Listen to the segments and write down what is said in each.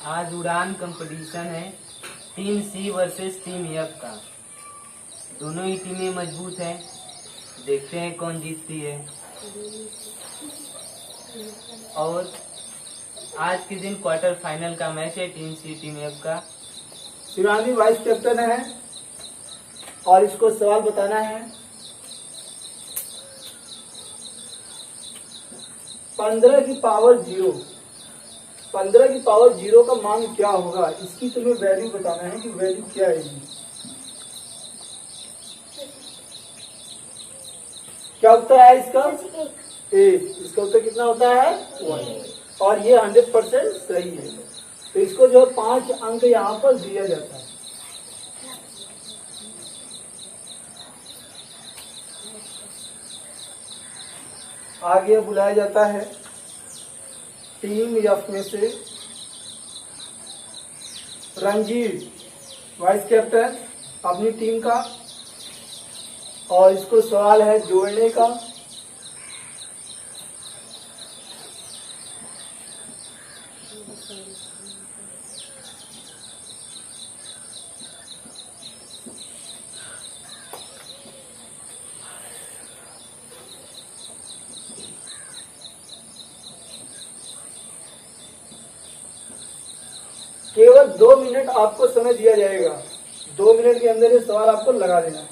आज उड़ान कंपटीशन है team C versus team F का। दोनों ही टीमें मजबूत हैं। देखते हैं कौन जीतती है। और आज के दिन क्वार्टर फाइनल का मैच है टीम सी टीम एफ का। शिवानी वाइस कैप्टन है और इसको सवाल बताना है। 15 की पावर 0, 15 की पावर 0 का मान क्या होगा, इसकी तुम्हें वैल्यू बताना है कि वैल्यू क्या है। क्या उत्तर है इसका? 1। इसका उत्तर कितना होता है? 1। और ये 100% सही है। तो इसको जो 5 अंक यहाँ पर दिया जाता है। आगे बुलाया जाता है टीम एफ में से रंजीत, वाइस कैप्टन अपनी टीम का, और इसको सवाल है जोड़ने का। केवल 2 मिनट आपको समय दिया जाएगा। 2 मिनट के अंदर ये सवाल आपको लगा देना है।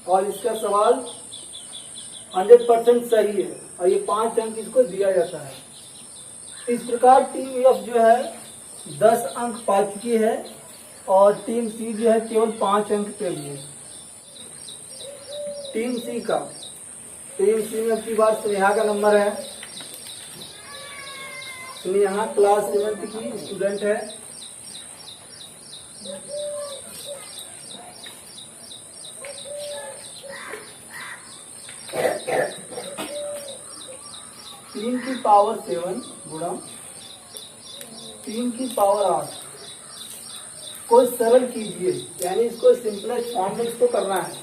और इसका सवाल 100% सही है और ये 5 अंक इसको दिया जाता है। इस प्रकार टीम एफ जो है 10 अंक पा चुकी है और टीम सी जो है केवल 5 अंक पे लिए। टीम सी में अब की बार स्नेहा का नंबर है। स्नेहा क्लास 7th की स्टूडेंट है। तीन की पावर 7 गुणा 3 की पावर 8 को सरल कीजिए, यानी इसको सिंपलेस्ट फॉर्म में इसको करना है।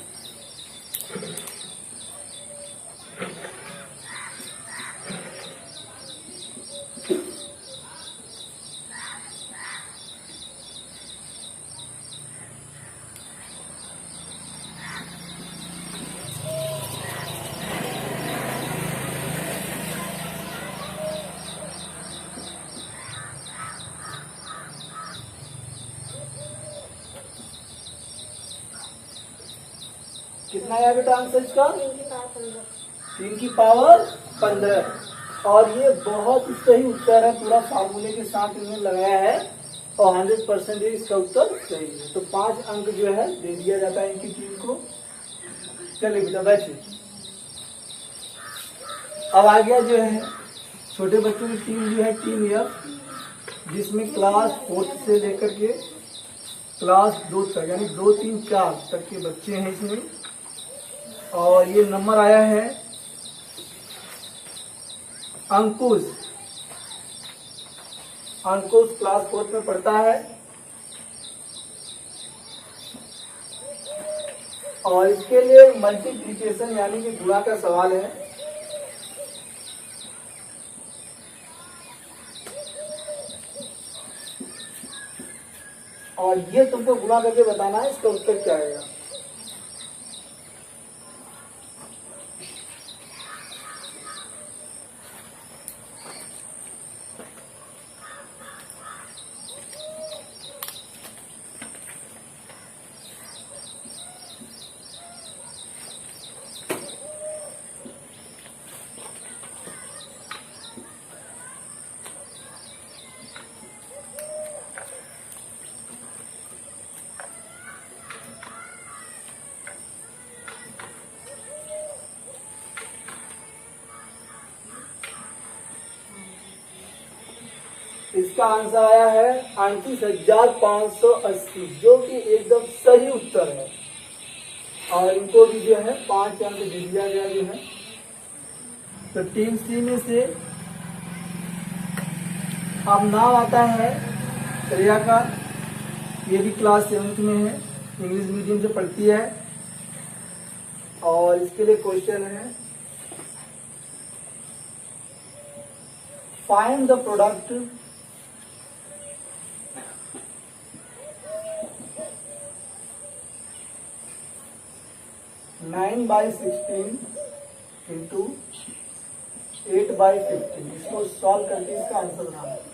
कितना है बेटा आंसर इसका? 3 की पावर 15। और ये बहुत सही उत्तर है, पूरा फार्मूले के साथ इन्होंने लगाया है और 100% इसका उत्तर सही है। तो 5 अंक जो है दे दिया जाता है इनकी टीम को। चलिए बेटा बैठिए। अब आ गया जो है छोटे बच्चों की टीम जो है टीम एफ, जिसमें क्लास 4th से लेकर के क्लास 2 तक, यानी 2, 3, 4 तक के बच्चे हैं इसमें। और ये नंबर आया है अंकुश क्लास 4th में पढ़ता है और इसके लिए मल्टीप्लिकेशन यानी कि गुणा का सवाल है। और ये तुमको गुणा करके बताना है इसका उत्तर क्या आएगा। इसका आंसर आया है 38,580, जो कि एकदम सही उत्तर है। और इनको भी जो है 5 अंक दे दिया गया जो है। तो टीम सी में से अब नाम आता है श्रेया का। ये भी क्लास 7th में है, इंग्लिश मीडियम से पढ़ती है। और इसके लिए क्वेश्चन है, find the product nine by 16 into 8/15। इसको सॉल्व करके इसका आंसर बनाना है।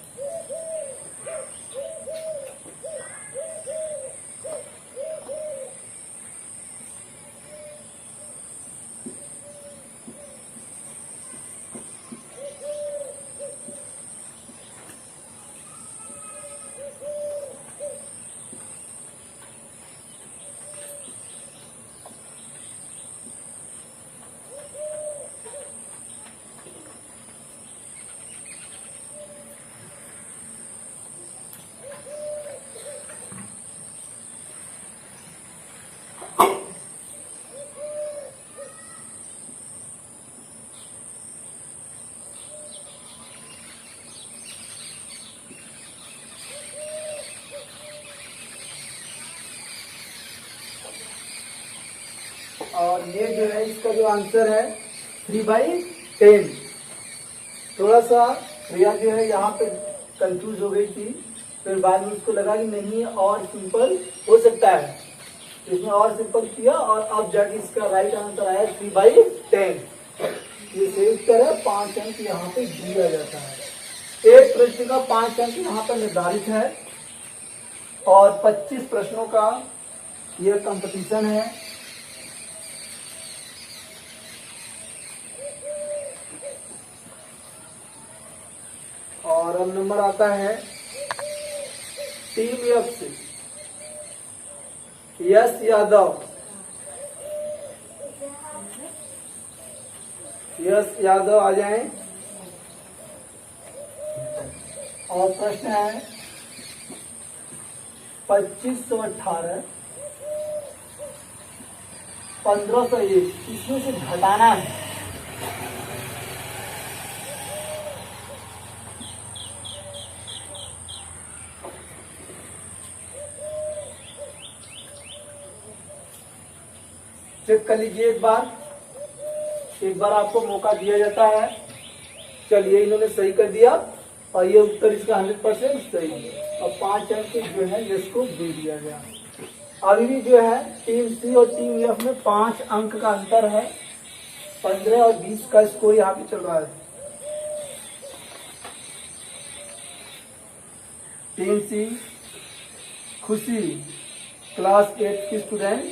और ये जो है इसका जो आंसर है 3/10। थोड़ा सा रिया जो है यहाँ पे कंफ्यूज हो गई थी, फिर बाद में उसको लगा कि नहीं और सिंपल हो सकता है, इसमें और सिंपल किया और अब जाके इसका राइट आंसर आया 3/10। ये सही उत्तर है। 5 अंक यहाँ पे दिया जाता है। एक प्रश्न का 5 अंक यहाँ पर निर्धारित है और 25 प्रश्नों का यह कंपटीशन है। और अब नंबर आता है टीम एफ से यश यादव। यश यादव आ जाएं। और प्रश्न है 2518 1501, इसमें से घटाना है। चेक कर लीजिए एक बार आपको मौका दिया जाता है। चलिए, इन्होंने सही कर दिया और ये उत्तर इसका 100% सही है और 5 अंक जो है इसको दे दिया गया। अभी भी जो है टीम सी और टीम एफ में 5 अंक का अंतर है। 15 और 20 का स्कोर यहाँ पे चल रहा है। टीम सी खुशी क्लास 8 की स्टूडेंट।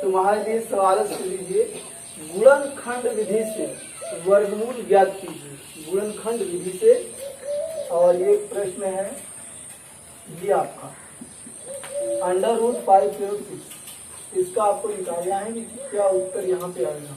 तुम्हारे लिए सवाल सुन लीजिए। गुणनखंड विधि से वर्गमूल ज्ञात कीजिए। गुणनखंड विधि से। और ये प्रश्न है ये आपका √5/6। इसका आपको निकालना है कि क्या उत्तर यहाँ पे आएगा।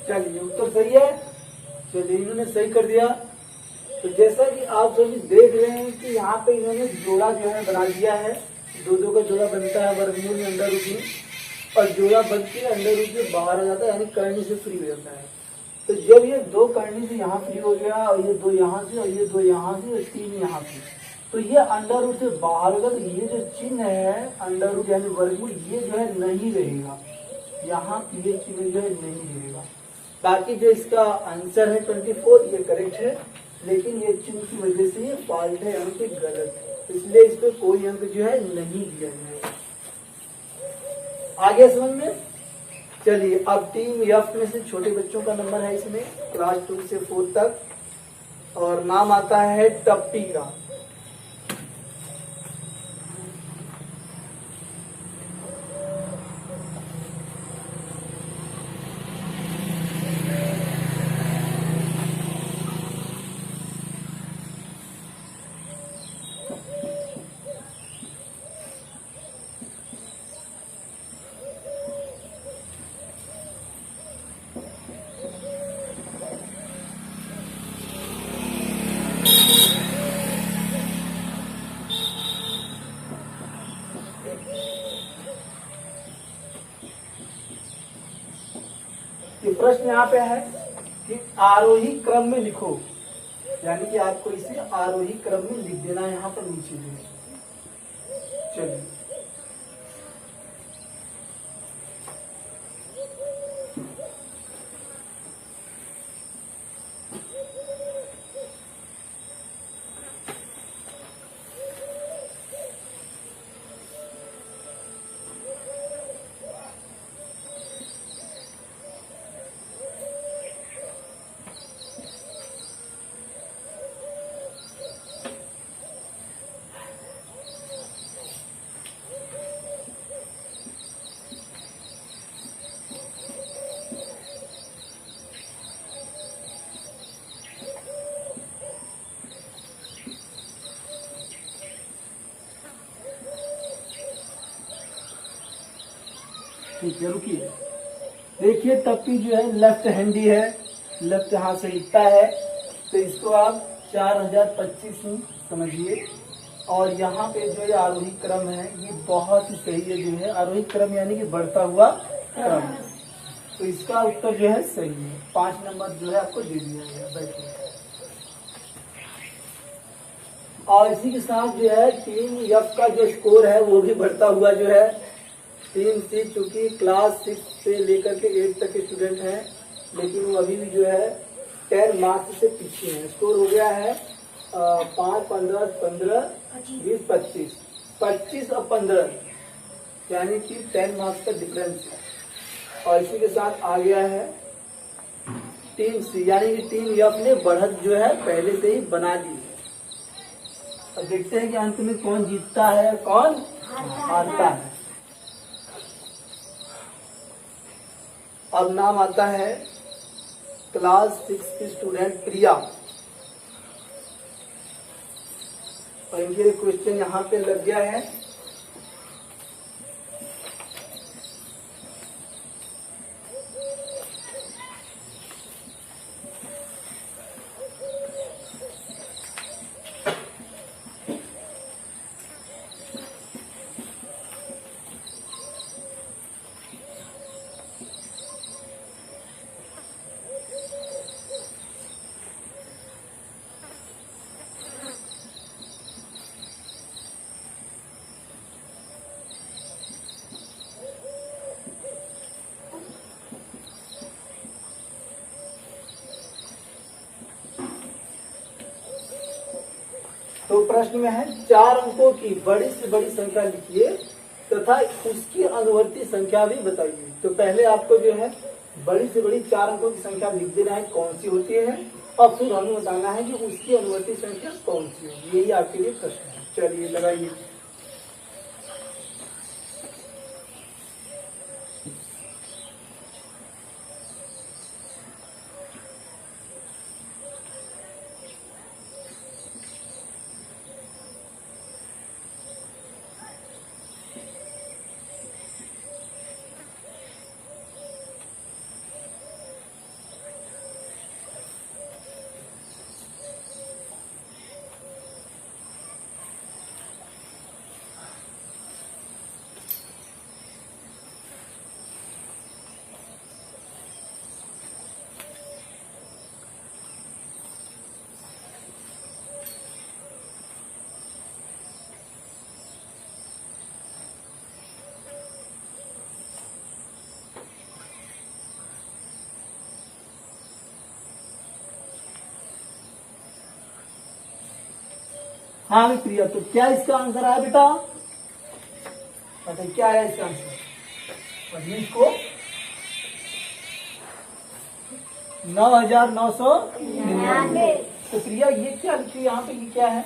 चलिए उत्तर सही है। चलिए इन्होंने सही कर दिया। तो जैसा कि आप सभी देख रहे हैं कि यहाँ पे इन्होंने जोड़ा जो है बना दिया है। दो दो का जोड़ा बनता है वर्गमूल में अंडर रूट में, और जोड़ा बन के अंडर रूट से बाहर आ जाता है, यानी करनी से फ्री हो जाता है। तो जब ये दो करनी से यहाँ फ्री हो गया, और ये दो यहाँ से, और ये दो यहाँ से, और तीन यहाँ से, तो ये अंडर रूट से बाहर होगा। तो ये जो चिन्ह है अंडर रूट यानी वर्गमूल, ये जो है नहीं रहेगा, यहाँ ये चिन्ह जो है नहीं रहेगा। बाकी जो इसका आंसर है 24, ये करेक्ट है, लेकिन ये चिन्ह की वजह से ये फॉल्ट है, यानी कि गलत है, इसलिए इस पर कोई अंक जो है नहीं दिया जाएगा। आगे समझ में। चलिए अब टीम एफ में से छोटे बच्चों का नंबर है इसमें, क्लास 2 से 4 तक, और नाम आता है टप्पी का। ये प्रश्न यहाँ पे है कि आरोही क्रम में लिखो, यानी कि आपको इसे आरोही क्रम में लिख देना है यहाँ पर नीचे जो। चलिए ठीक है, रुकिए। देखिए टप्पी जो है लेफ्ट हैंडी है, लेफ्ट हाथ से लिखता है, तो इसको आप 4025 समझिए। और यहाँ पे जो ये आरोही क्रम है ये बहुत ही सही है, जो है आरोही क्रम यानी कि बढ़ता हुआ क्रम, तो इसका उत्तर जो है सही है। 5 नंबर जो है आपको दे दिया गया। बैठिए। और इसी के साथ जो है टीम एफ का जो स्कोर है वो भी बढ़ता हुआ जो है। टीम सी चूंकि क्लास 6 से लेकर के 8 तक के स्टूडेंट हैं, लेकिन वो अभी भी जो है 10 मार्क्स से पीछे है। स्कोर हो गया है 5, 15, 15, 20, 25, 25 और 15, यानी कि 10 मार्क्स का डिफरेंस है। और इसी के साथ आ गया है टीम सी, यानी कि टीम एफ ने बढ़त जो है पहले से ही बना दी है। अब देखते हैं कि अंत में कौन जीतता है कौन हारता है। अब नाम आता है क्लास 6 की स्टूडेंट प्रिया, और इनके क्वेश्चन यहाँ पे लग गया है। तो प्रश्न में है 4 अंकों की बड़ी से बड़ी संख्या लिखिए तथा उसकी अनुवर्ती संख्या भी बताइए। तो पहले आपको जो है बड़ी से बड़ी 4 अंकों की संख्या लिख देना है कौन सी होती है, और फिर हमें बताना है कि उसकी अनुवर्ती संख्या कौन सी होगी। यही आपके लिए प्रश्न है। चलिए लगाइए। हाँ भी प्रिया, तो क्या इसका आंसर आया बेटा? बताइए क्या आया इसका आंसर? पढ़िए इसको। 9,999। तो प्रिया ये क्या लिखी यहाँ पे, ये क्या है?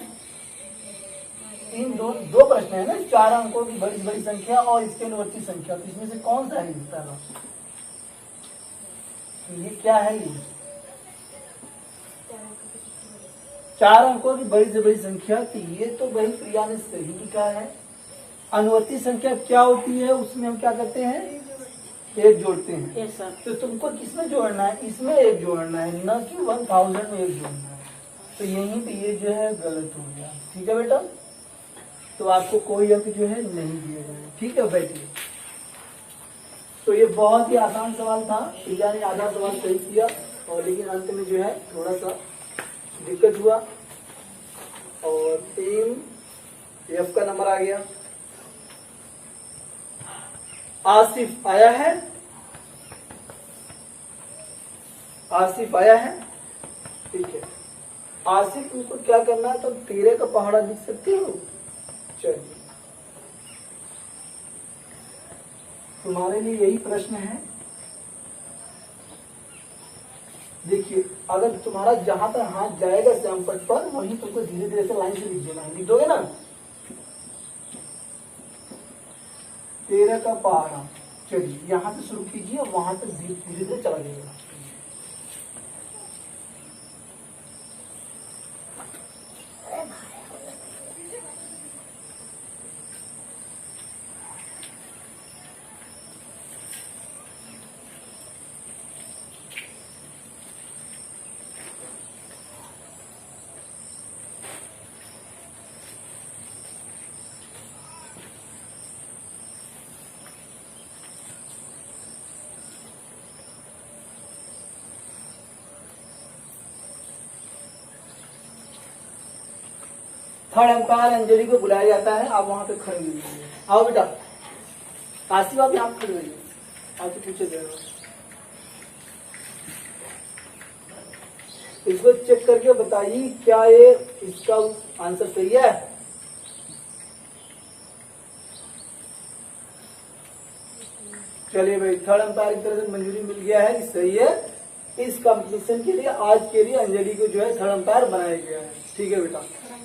इन दो प्रश्न है ना, 4 अंकों की बड़ी बड़ी संख्या और इसके अनुवर्ती संख्या, तो इसमें से कौन सा है पहला? ये क्या है? ये 4 अंकों की बड़ी से बड़ी संख्या, तो ये तो भाई प्रिया ने सही लिखा है। अनुवर्ती संख्या क्या होती है? उसमें हम क्या करते हैं? एक जोड़ते हैं। Yes sir. तो तुमको किसमें जोड़ना है? इसमें एक जोड़ना है, न कि 1000 में एक जोड़ना है। तो यहीं पे ये जो है गलत हो गया। ठीक है बेटा, तो आपको कोई अंक जो है नहीं दिए गए। ठीक है, बैठिए। तो ये बहुत ही आसान सवाल था। प्रिया ने आधा सवाल सही किया, और लेकिन अंत में जो है थोड़ा सा दिक्कत हुआ, और टीम एफ का नंबर आ गया। आसिफ आया है? आसिफ आया है? ठीक है। आसिफ, तुमको क्या करना है? तो 13 का पहाड़ा लिख सकते हो। चलिए, तुम्हारे लिए यही प्रश्न है। देखिए, अगर तुम्हारा जहां पर हाथ जाएगा श्यामपट पर, वहीं तुमको धीरे धीरे से लाइन से लिख देना है। लिख दोगे ना? 13 का पहाड़ा। चलिए, यहाँ से शुरू कीजिए, वहां तक धीरे धीरे चला जाएगा। थर्ड अंपायर अंजलि को बुलाया जाता है। आप वहां पे खड़े हुए, आओ बेटा। आसिफ, आप यहाँ खड़े हुए, आपसे पूछे जाएगा। इसको चेक करके बताइए क्या ये इसका आंसर सही है? चलिए भाई, थर्ड अंपायर की तरफ से मंजूरी मिल गया है, सही है। इस कंपटीशन के लिए आज के लिए अंजलि को जो है थर्ड अंपायर बनाया गया है। ठीक है बेटा,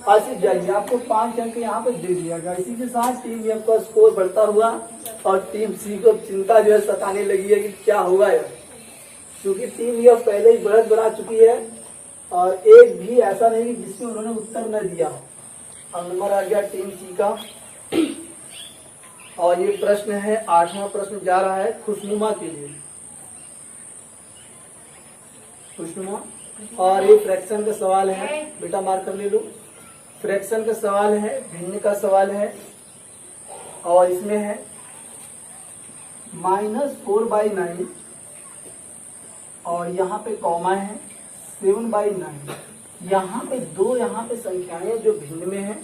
आसिफ जाइए, आपको 5 अंक यहाँ पे दे दिया गया। इसी के साथ टीम एफ का स्कोर बढ़ता हुआ, और टीम सी को चिंता जो है सताने लगी है कि क्या होगा यार, क्योंकि टीम एफ पहले ही बढ़त बढ़ा चुकी है, और एक भी ऐसा नहीं जिसमें उन्होंने उत्तर न दिया। अब नंबर आ गया टीम सी का, और ये प्रश्न है 8वां प्रश्न जा रहा है खुशनुमा के लिए। खुशनुमा, और ये फ्रैक्शन का सवाल है बेटा, मार्क कर ले लो। फ्रैक्शन का सवाल है, भिन्न का सवाल है, और इसमें है -4/9, और यहाँ पे कॉमा है 7/9। यहाँ पे दो यहाँ पे संख्याएं जो भिन्न में है,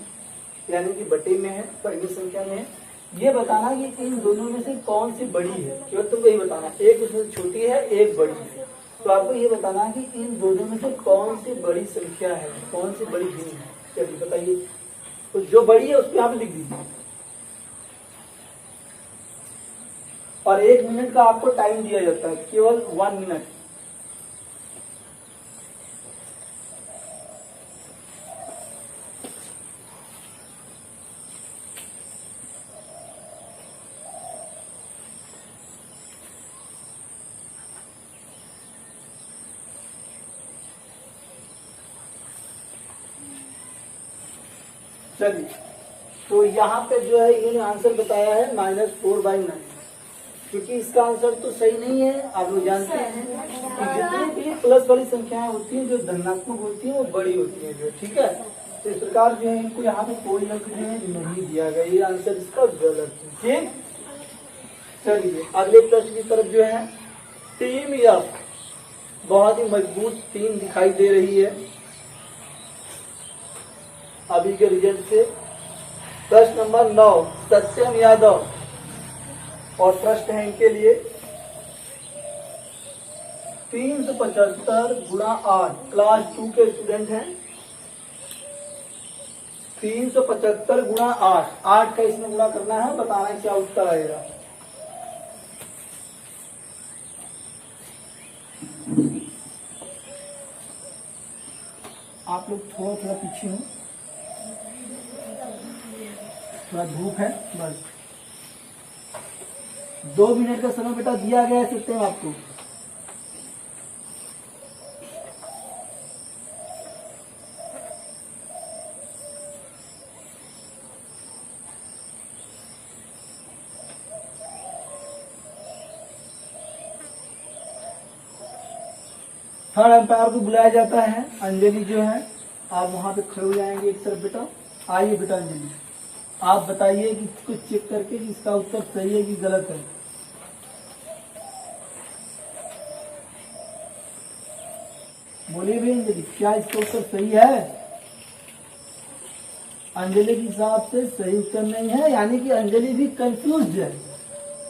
यानी कि बटे में है, पहली संख्या में है। ये बताना कि इन दोनों में से कौन सी बड़ी है, केवल तुमको यही बताना। एक उसमें छोटी है, एक बड़ी है, तो आपको ये बताना कि इन दोनों में से कौन सी बड़ी संख्या है, कौन सी बड़ी भिन्न है। चलिए बताइए, तो जो बड़ी है उसको यहाँ पे लिख दीजिए, और 1 मिनट का आपको टाइम दिया जाता है, केवल 1 मिनट। चलिए, तो यहाँ पे जो है इन्होंने आंसर बताया है -4/9, क्योंकि इसका आंसर तो सही नहीं है। आप लोग जानते हैं कि जितनी भी प्लस वाली संख्याएं होती हैं जो धनात्मक होती हैं वो बड़ी होती हैं जो, ठीक है। तो इस प्रकार जो है इनको यहाँ पे कोई अंक जो है नहीं दिया गया, ये आंसर इसका गलत है। ठीक, चलिए अगले प्रश्न की तरफ जो है टीम एफ बहुत ही मजबूत टीम दिखाई दे रही है अभी के रिजल्ट से। प्रश्न नंबर 9 सत्यम यादव, और प्रश्न है इनके लिए 375 × 8, क्लास 2 के स्टूडेंट हैं। 375 गुणा 8, 8 का इसमें गुणा करना है, बताना है क्या उत्तर आएगा। आप लोग थोड़ा थोड़ा पीछे हो, थोड़ा धूप है बस। 2 मिनट का समय बेटा दिया गया है सकते हैं आपको। थर्ड एम्पायर को बुलाया जाता है। अंजलि जो है, आप वहां पे खड़े हो जाएंगे एक तरफ बेटा। आइए बेटा अंजलि, आप बताइए कि इसको चेक करके कि इसका उत्तर सही है कि गलत है। बोलिए भाई अंजलि, क्या इसका उत्तर सही है? अंजलि के हिसाब से सही उत्तर नहीं है, यानी कि अंजलि भी कंफ्यूज है।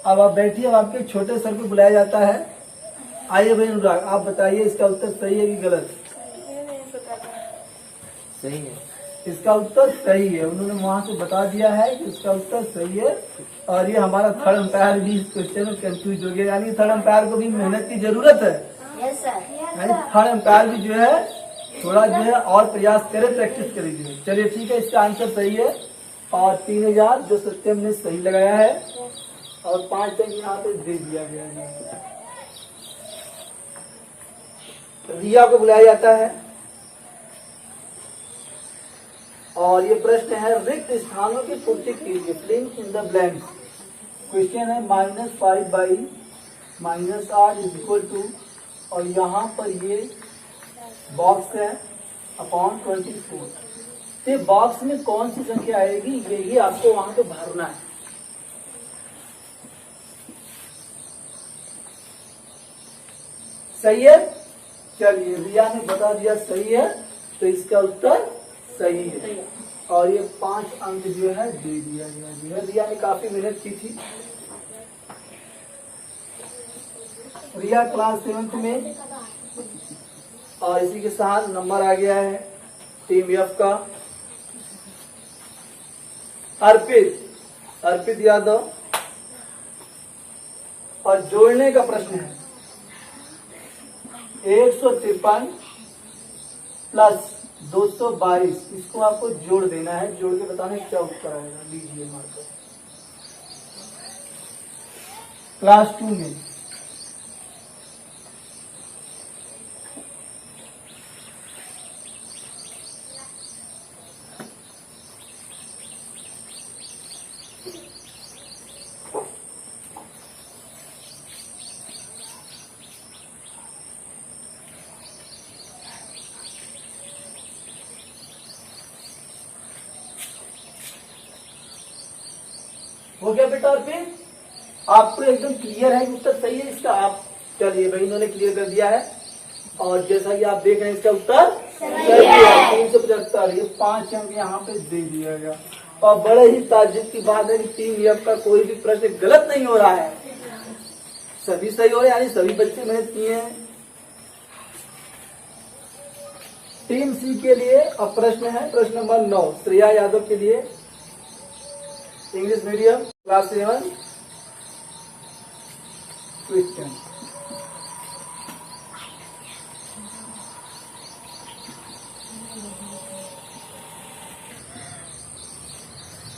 अब आप बैठिए, अब आपके छोटे सर को बुलाया जाता है। आइए भाई अनुराग, आप बताइए इसका उत्तर सही है कि गलत? सही है। इसका उत्तर सही है, उन्होंने वहां से बता दिया है कि इसका उत्तर सही है। और ये हमारा थर्ड एम्पायर भी इस क्वेश्चन में कंफ्यूज हो गया, यानी थर्ड एम्पायर को भी मेहनत की जरूरत है। यानी थर्ड एम्पायर भी जो है थोड़ा जो है और प्रयास करे, प्रैक्टिस करेगी। चलिए ठीक है, इसका आंसर सही है। और 3000 जो सत्यम ने सही लगाया है, और 5 तक यहाँ पे दे दिया गया है। रिया को बुलाया जाता है, और ये प्रश्न है रिक्त स्थानों की पूर्ति कीजिए, filling in the blanks. Question है -5 बाई -8 इज इक्वल टू, और यहाँ पर ये बॉक्स है अपॉन 24। तो बॉक्स में कौन सी संख्या आएगी यही आपको वहां पे भरना है। सही है? चलिए, रिया ने बता दिया सही है, तो इसका उत्तर सही है। और ये 5 अंक जो है दे दिया गया है। रिया ने काफी मेहनत की थी। रिया क्लास 7th में, और इसी के साथ नंबर आ गया है टीम एफ का। अर्पित यादव, और जोड़ने का प्रश्न है 153 प्लस 222, इसको आपको जोड़ देना है। जोड़ के बताना है क्या उत्तर आएगा। लीजिए मार्कर। क्लास 2 में हो गया बेटा। अर्पित, आपको एकदम क्लियर है कि उत्तर सही है इसका? आप चलिए भाई, इन्होंने क्लियर कर दिया है। और जैसा कि आप देख रहे हैं इसका उत्तर सही है, 375। ये 5 अंक यहाँ पे दे दिया गया। और बड़े ही ताज्जुब की बात है कि टीम एफ का कोई भी प्रश्न गलत नहीं हो रहा है, सभी सही हो रहे हैं, यानी सभी बच्चे मेहनत किए हैं। टीम सी के लिए अब प्रश्न है प्रश्न नंबर 9, श्रेया यादव के लिए, इंग्लिश मीडियम क्लास 7 क्वेश्चन।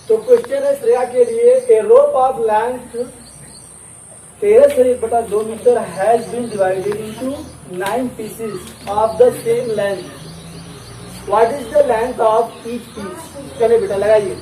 तो क्वेश्चन है श्रेया के लिए, ए रोप ऑफ लेंथ 13 से 1/2 metre has been divided into 9 pieces of the same length. What is the length of each piece? चलिए बेटा लगाइए।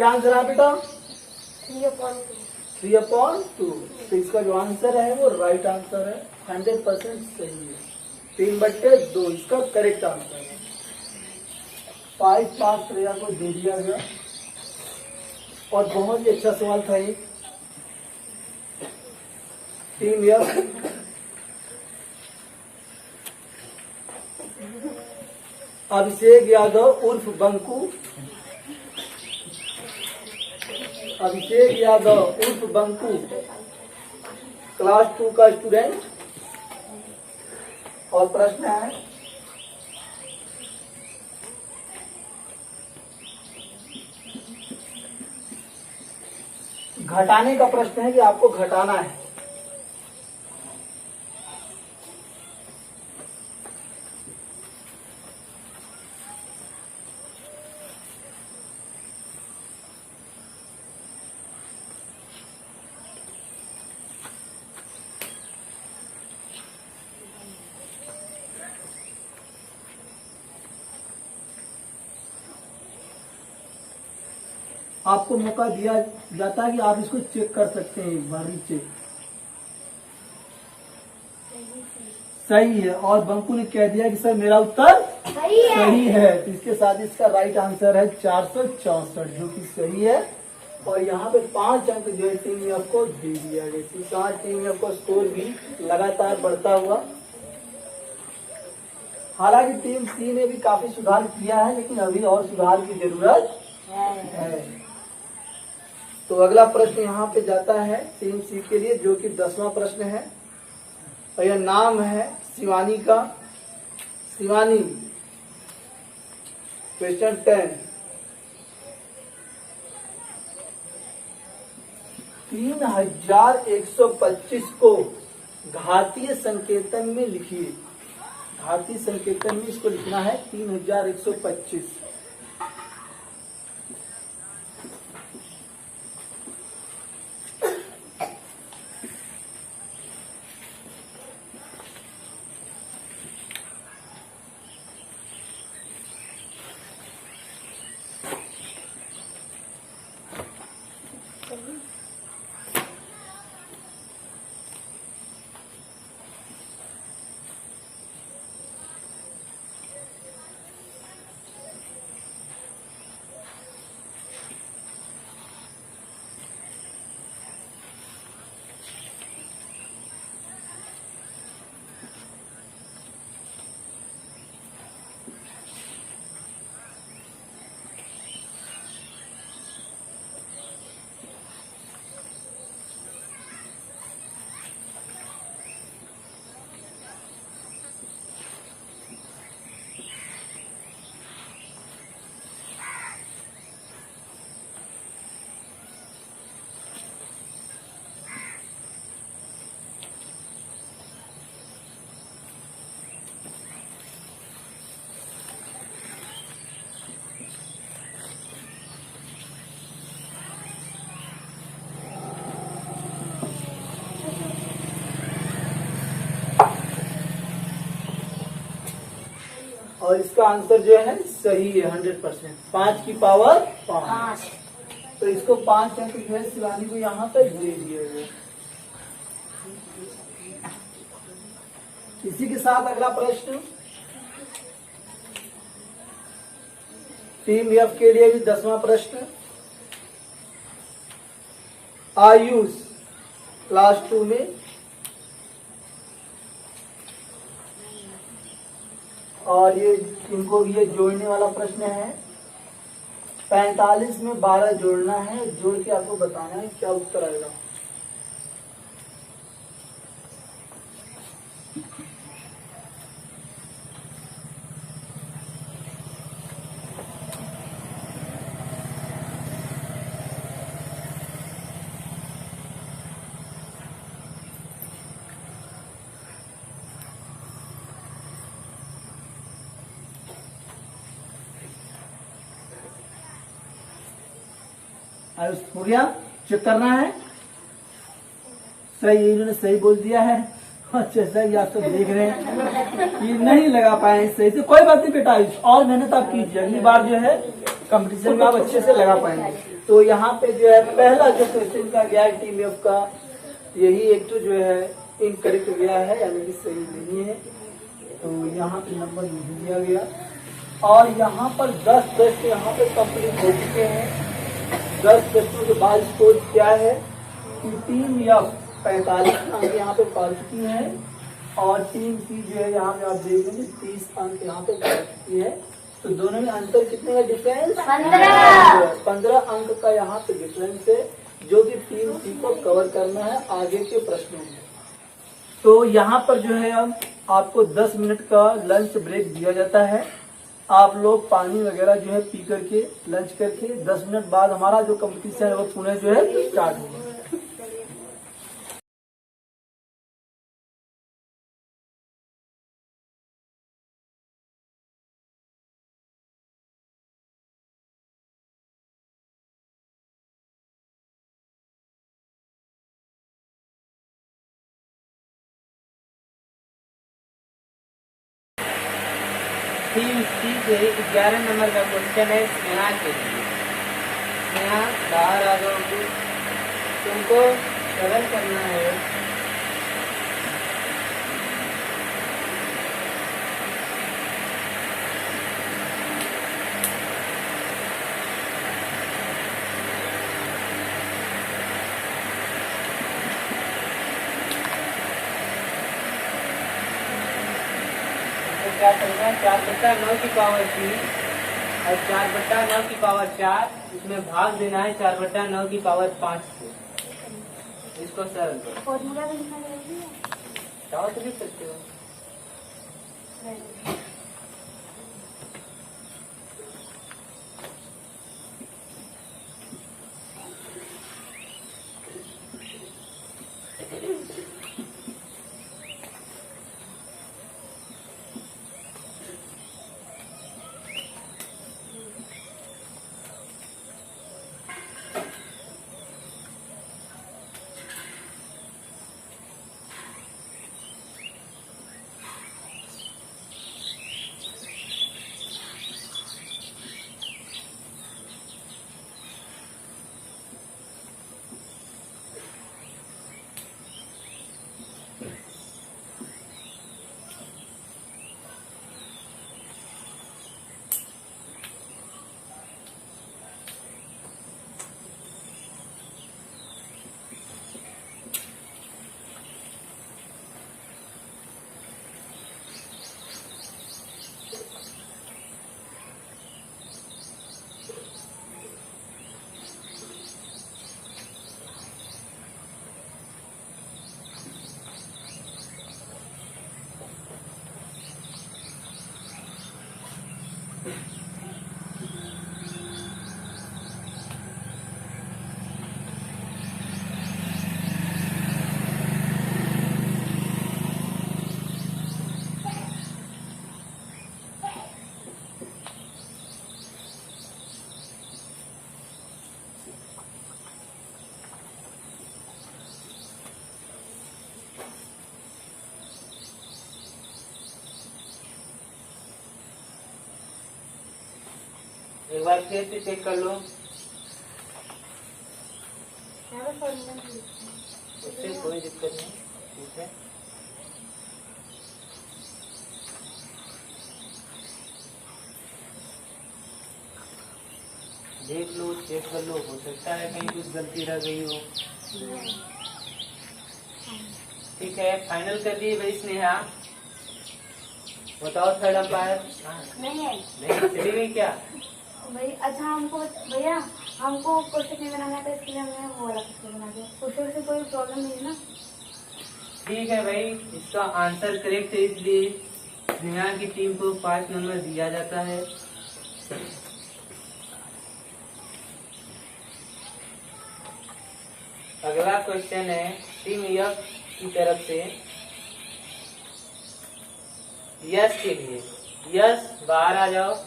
क्या आंसर है बेटा? 3/2। 3/2। तो इसका जो आंसर है वो राइट आंसर है, 100% सही है। 3/2 इसका करेक्ट आंसर है। 5 मार्क्स प्रिया को दे दिया गया और बहुत ही अच्छा सवाल था ये। टीम यफ अभिषेक यादव उर्फ बंकू, अभिषेक यादव उर्फ बंकू क्लास 2 का स्टूडेंट। और प्रश्न है घटाने का प्रश्न है कि आपको घटाना है। आपको मौका दिया जाता है कि आप इसको चेक कर सकते हैं, एक बार चेक। सही है। और बंकू ने कह दिया कि सर मेरा उत्तर सही है। तो इसके साथ इसका राइट आंसर है 464, जो कि सही है। और यहाँ पे 5 अंक जो है टीम एफ को दे दिया गया। इसी साथ टीम एफ का स्कोर भी लगातार बढ़ता हुआ। हालांकि टीम सी ने भी काफी सुधार किया है, लेकिन अभी और सुधार की जरूरत है। तो अगला प्रश्न यहाँ पे जाता है टीम सी के लिए, जो कि 10वां प्रश्न है। और यह नाम है शिवानी का। शिवानी, क्वेश्चन 10। 3125 को घातीय संकेतन में लिखिए। घातीय संकेतन में इसको लिखना है 3125। और इसका आंसर जो है सही है 100%। 5 की पावर 5। तो इसको 5 अंक जो है शिवानी को यहाँ पर दे दिए गए। इसी के साथ अगला प्रश्न टीम एफ के लिए भी 10वां प्रश्न। आयुष क्लास 2 में, और ये इनको ये जोड़ने वाला प्रश्न है। 45 में 12 जोड़ना है, जोड़ के आपको बताना है क्या उत्तर आएगा। आयुष हो गया, चेक करना है। सही, इन्होंने सही बोल दिया है। अच्छा सही, आप सब देख रहे हैं कि नहीं लगा पाए सही से। कोई बात नहीं बेटा आयुष, और मेहनत आप कीजिए। अगली बार जो है कंपटीशन में आप अच्छे से लगा पाएंगे। तो यहाँ पे जो है पहला जो क्वेश्चन का गया है टीम एफ का, यही एक तो जो है इनकरेक्ट गया है, यानी कि सही नहीं है। तो यहाँ पे नंबर नहीं दिया गया। और यहाँ पर 10 प्रश्न यहाँ पे कंप्लीट हो चुके हैं। 10 प्रश्नों के बाद स्कोर क्या है कि टीम एफ 45 अंक यहाँ पे पा चुकी है और टीम सी जो है यहाँ पे आप देख लेंगे 30 अंक यहाँ पे पा चुकी है। तो दोनों में अंतर कितने का डिफरेंस? 15 अंक का यहाँ पे डिफरेंस है, जो कि टीम सी को कवर करना है आगे के प्रश्नों में। तो यहाँ पर जो है अब आपको 10 मिनट का लंच ब्रेक दिया जाता है। आप लोग पानी वगैरह जो है पी करके लंच करके 10 मिनट बाद हमारा जो कंपटीशन है वो पुनः जो है स्टार्ट होगा। टीम सी से 11 नंबर का क्वेश्चन है स्नेहा के लिए। स्नेहा बाहर आ जाओगी, तुमको सरल करना है। क्या करना है? 4/9 की पावर 3 और 4/9 की पावर 4, इसमें भाग देना है 4/9 की पावर 5 से। इसको सरल करो। फॉर्मूला भी लिखना जरूरी है। चाहो तो लिख सकते हो। एक बार फिर से चेक कर लो। यहाँ पे फॉर्मूला नहीं लिखना है। उससे कोई दिक्कत नहीं, ठीक है। देख लो, चेक कर लो, हो सकता है कहीं कुछ गलती रह गई हो। ठीक है, फाइनल कर दिए भाई स्नेहा। बताओ थर्ड अंपायर। नहीं है नहीं चली गई क्या? भाई। अच्छा हमको भैया हमको क्वेश्चन नहीं बनाना था, इसलिए हमने वो वाला क्वेश्चन बना दिया। क्वेश्चन से कोई प्रॉब्लम नहीं है ना? ठीक है भाई, इसका आंसर करेक्ट है, इसलिए स्नेहा की टीम को 5 नंबर दिया जाता है। अगला क्वेश्चन है टीम एफ की तरफ से यश के लिए। यश बाहर आ जाओ।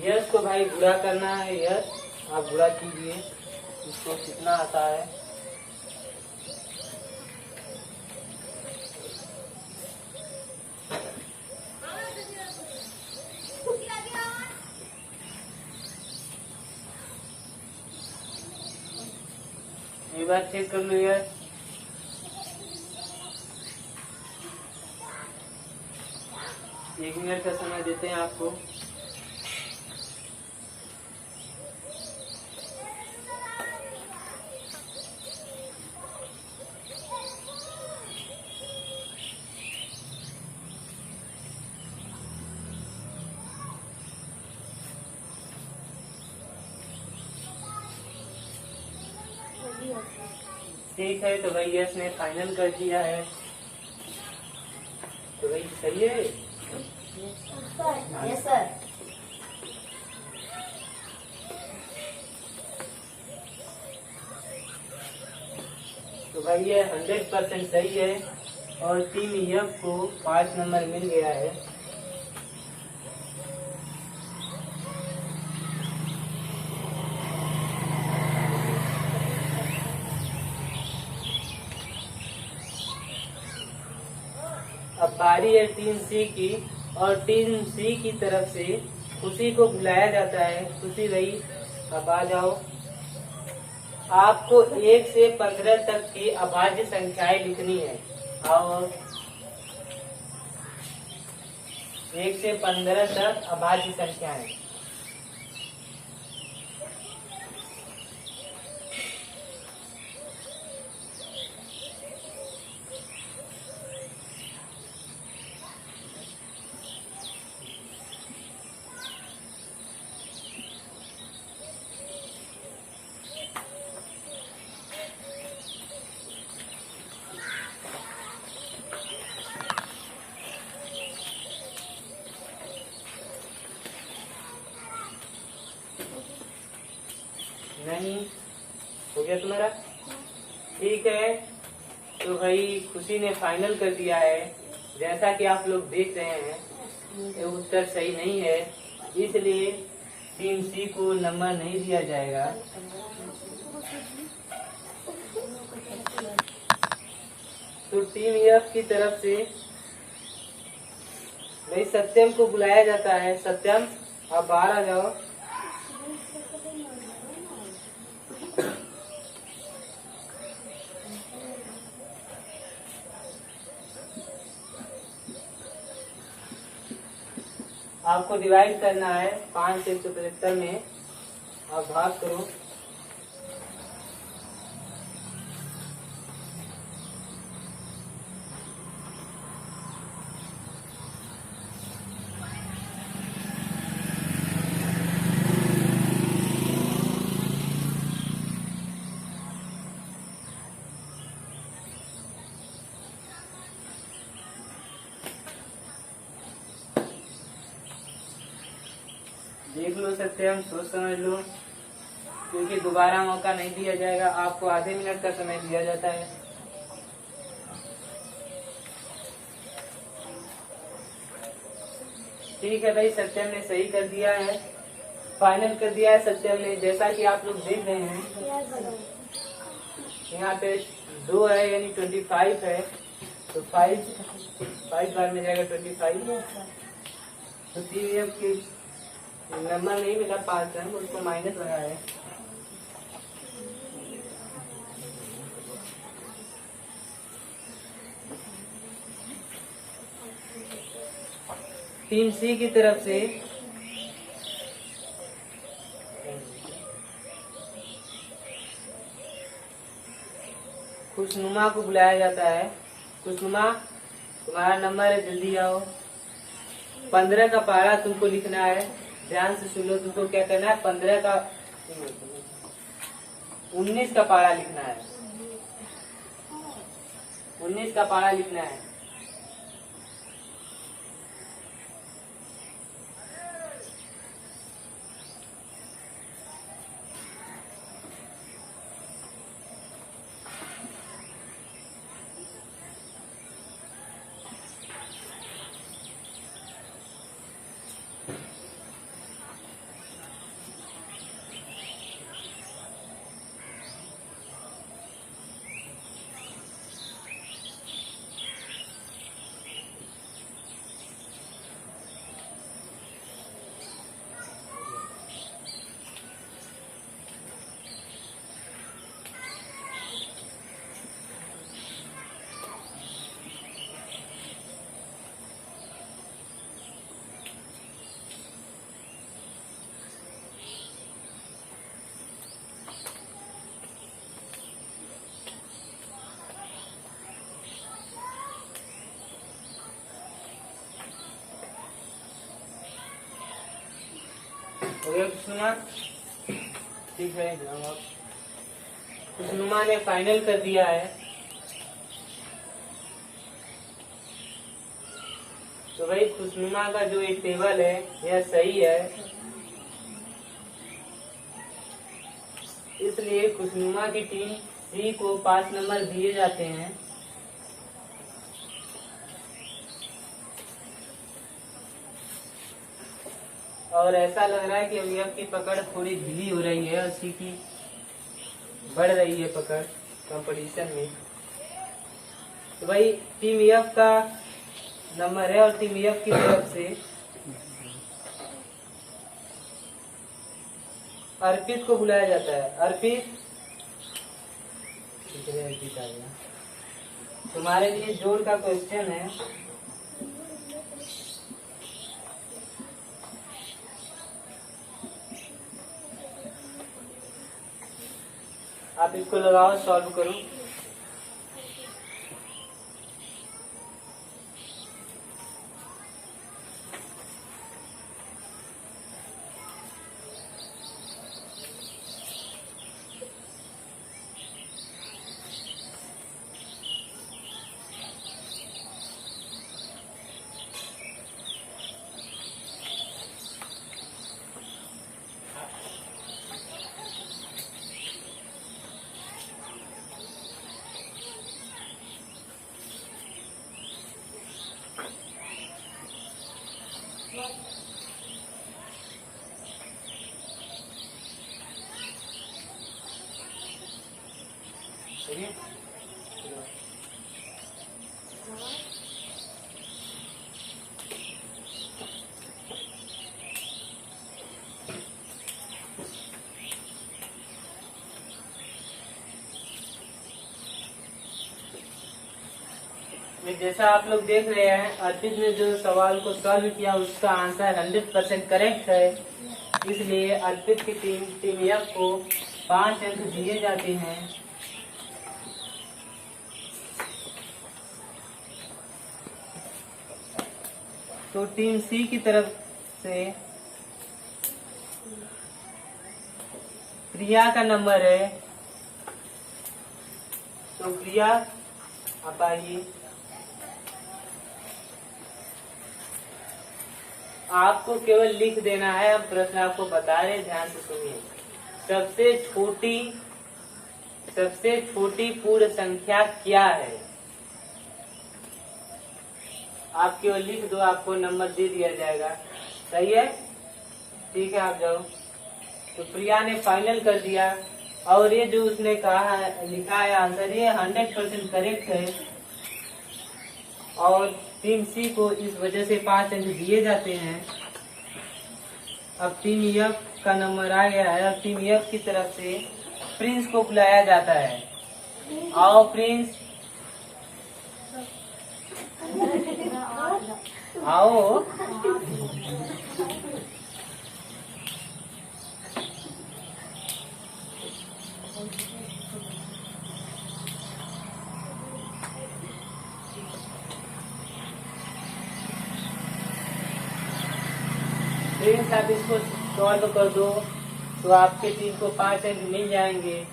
यश को भाई गुणा करना है। यश आप गुणा कीजिए, इसको कितना आता है। एक बार चेक कर लो यश। एक मिनट का समय देते हैं आपको। ठीक है, तो भाई यश ने फाइनल कर दिया है। तो भाई सही है। Yes sir. तो भाई ये 100% सही है और टीम यफ को 5 नंबर मिल गया है। अब बारी है टीम सी की, और टीम सी की तरफ से खुशी को बुलाया जाता है। खुशी भाई अब आ जाओ। आपको 1 से 15 तक की अभाज्य संख्याएं लिखनी है। और 1 से 15 तक अभाज्य संख्याएं। नहीं हो गया तुम्हारा? ठीक है, तो भाई खुशी ने फाइनल कर दिया है। जैसा कि आप लोग देख रहे हैं, ये उत्तर सही नहीं है, इसलिए टीम सी को नंबर नहीं दिया जाएगा। तो टीम एफ की तरफ से भाई सत्यम को बुलाया जाता है। सत्यम आप बाहर आ जाओ। आपको डिवाइड करना है 5 से 175 में। आप भाग करो। देख लो सत्यम, सोच समझ लो, क्योंकि दोबारा मौका नहीं दिया जाएगा। आपको आधे मिनट का समय दिया जाता है। ठीक है भाई, सत्यम ने सही कर दिया है, फाइनल कर दिया है सत्यम ने। जैसा कि आप लोग देख रहे हैं, यहाँ पे 2 है यानी 25 है, तो 5 बार में जाएगा 25। तो टीएफ की नंबर नहीं मिला 5 रन, उसको माइनस लगा है। टीम सी की तरफ से खुशनुमा को बुलाया जाता है। खुशनुमा, तुम्हारा नंबर है, जल्दी आओ। 15 का पारा तुमको लिखना है। ध्यान से सुन लो, तुमको क्या करना है, 15 का 19 का पारा लिखना है। 19 का पारा लिखना है। हो गया खुशनुमा? ठीक है, जाओ आप। खुशनुमा ने फाइनल कर दिया है। तो भाई खुशनुमा का जो एक टेबल है यह सही है, इसलिए खुशनुमा की टीम सी को 5 नंबर दिए जाते हैं। और ऐसा लग रहा है कि अभी आपकी पकड़ थोड़ी ढीली हो रही है और सी की बढ़ रही है पकड़ कंपटीशन में। तो भाई टीम एफ का नंबर है और टीम एफ की तरफ से अर्पित को बुलाया जाता है। अर्पित, अर्पित आ गया। तुम्हारे लिए जोड़ का क्वेश्चन है। आप इसको लगाओ, सॉल्व करो। ठीक है, जैसा आप लोग देख रहे हैं अर्पित ने जो सवाल को सॉल्व किया उसका आंसर 100% करेक्ट है, इसलिए अर्पित की टीम एफ को 5 अंक दिए जाते हैं। तो टीम सी की तरफ से प्रिया का नंबर है। तो प्रिया आप आइए। आपको केवल लिख देना है, हम प्रश्न आपको बता रहे, ध्यान से सुनिए। सबसे छोटी पूर्ण संख्या क्या है? आप केवल लिख दो, आपको नंबर दे दिया जाएगा। सही है, ठीक है, आप जाओ। तो प्रिया ने फाइनल कर दिया और ये जो उसने कहा है, लिखा है आंसर, ये 100% करेक्ट है और टीम सी को इस वजह से 5 अंक दिए जाते हैं। अब टीम एफ का नंबर आ गया है। अब टीम एफ की तरफ से प्रिंस को बुलाया जाता है। आओ प्रिंस, आओ। प्रिंस आप इसको सॉल्व कर दो तो आपके टीम को 5 अंक मिल जाएंगे।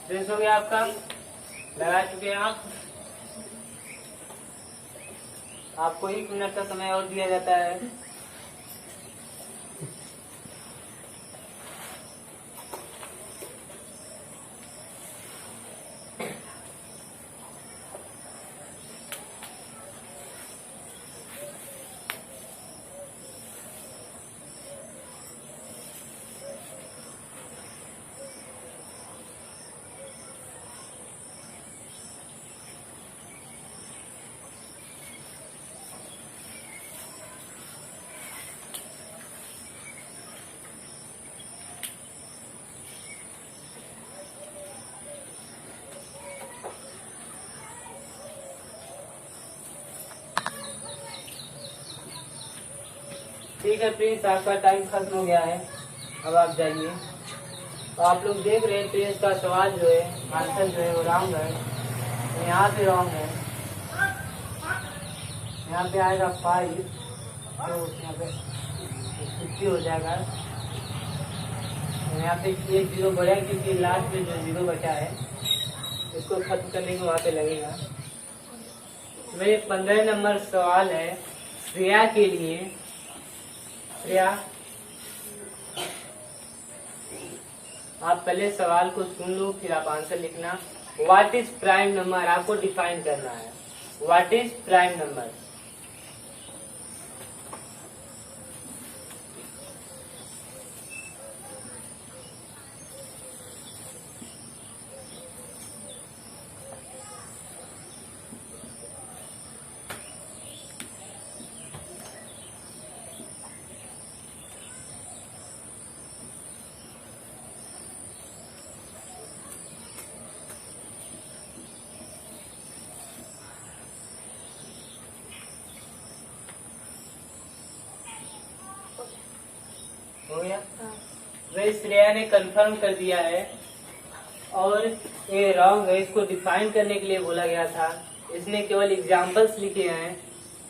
प्रिंस हो गया आपका, लगा चुके हैं आप। आपको 1 मिनट का समय और दिया जाता है। ठीक है प्रिंस, आपका टाइम खत्म हो गया है, अब आप जाइए। तो आप लोग देख रहे हैं प्रिंस का सवाल जो है, आंसर जो है वो रॉन्ग है। तो यहाँ पे रॉन्ग है, यहाँ पे आएगा 5, तो यहाँ पे 50 हो जाएगा। यहाँ पे एक 0 बढ़ेगा क्योंकि लास्ट में जो 0 बचा है इसको खत्म करने को वहाँ पे लगेगा। मेरे 15 नंबर सवाल है श्रेया के लिए। श्रेया, आप पहले सवाल को सुन लो, फिर आप आंसर लिखना। व्हाट इज प्राइम नंबर, आपको डिफाइन करना है। What is prime number? हो गया? वही श्रेया ने कंफर्म कर दिया है और ये रॉन्ग है, इसको डिफाइन करने के लिए बोला गया था। इसने केवल एग्जाम्पल्स लिखे हैं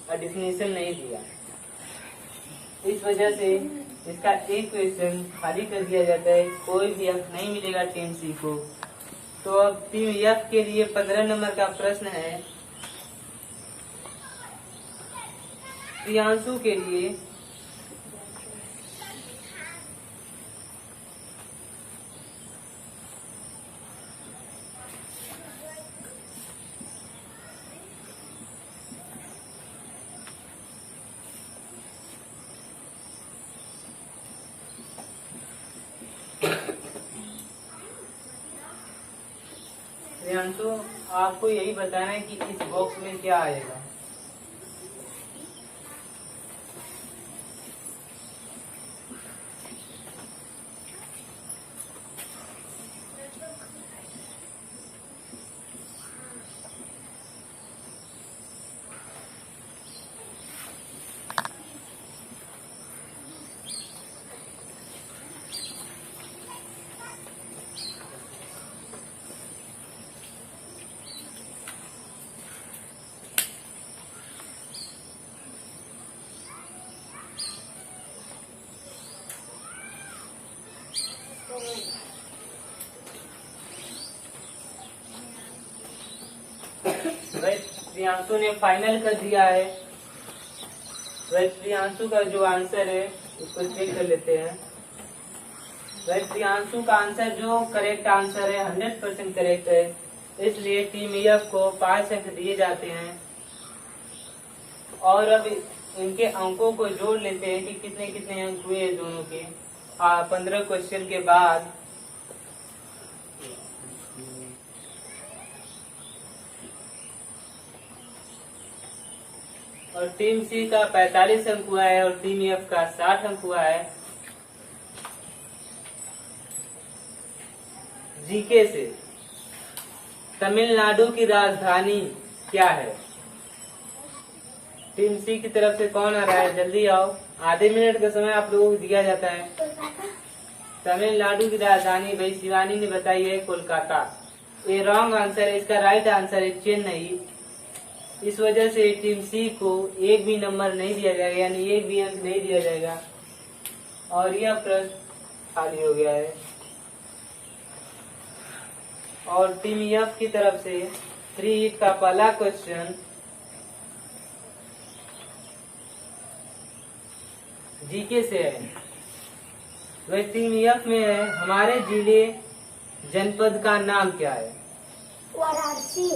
और डिफिनेशन नहीं दिया। इस वजह से इसका एक क्वेश्चन खाली कर दिया जाता है, कोई भी अंक नहीं मिलेगा टीम सी को। तो अब टीम एफ के लिए 15 नंबर का प्रश्न है प्रियांशु के लिए। प्रियांशु, आपको यही बताना है कि इस बॉक्स में क्या आएगा। भाई प्रियांशु ने फाइनल कर दिया है। भाई प्रियांशु का जो आंसर है उसको चेक कर लेते हैं। भाई प्रियांशु का आंसर जो करेक्ट आंसर है 100% करेक्ट है, इसलिए टीम एफ को 5 अंक दिए जाते हैं। और अब इनके अंकों को जोड़ लेते हैं कि कितने कितने अंक हुए दोनों के 15 क्वेश्चन के बाद। और टीम सी का 45 अंक हुआ है और टीम एफ का 60 अंक हुआ है। जीके से तमिलनाडु की राजधानी क्या है? टीम सी की तरफ से कौन आ रहा है? जल्दी आओ, आधे मिनट का समय आप लोगों को दिया जाता है। तमिलनाडु की राजधानी भाई शिवानी ने बताई है कोलकाता। ये रॉन्ग आंसर है, इसका राइट आंसर है चेन्नई। इस वजह से टीम सी को एक भी नंबर नहीं दिया जाएगा, यानी एक भी अंक नहीं दिया जाएगा और यह प्रश्न खाली हो गया है। और टीम एफ की तरफ से 3 का पहला क्वेश्चन जीके से है। वह टीम एफ में है हमारे जिले जनपद का नाम क्या है? वाराणसी।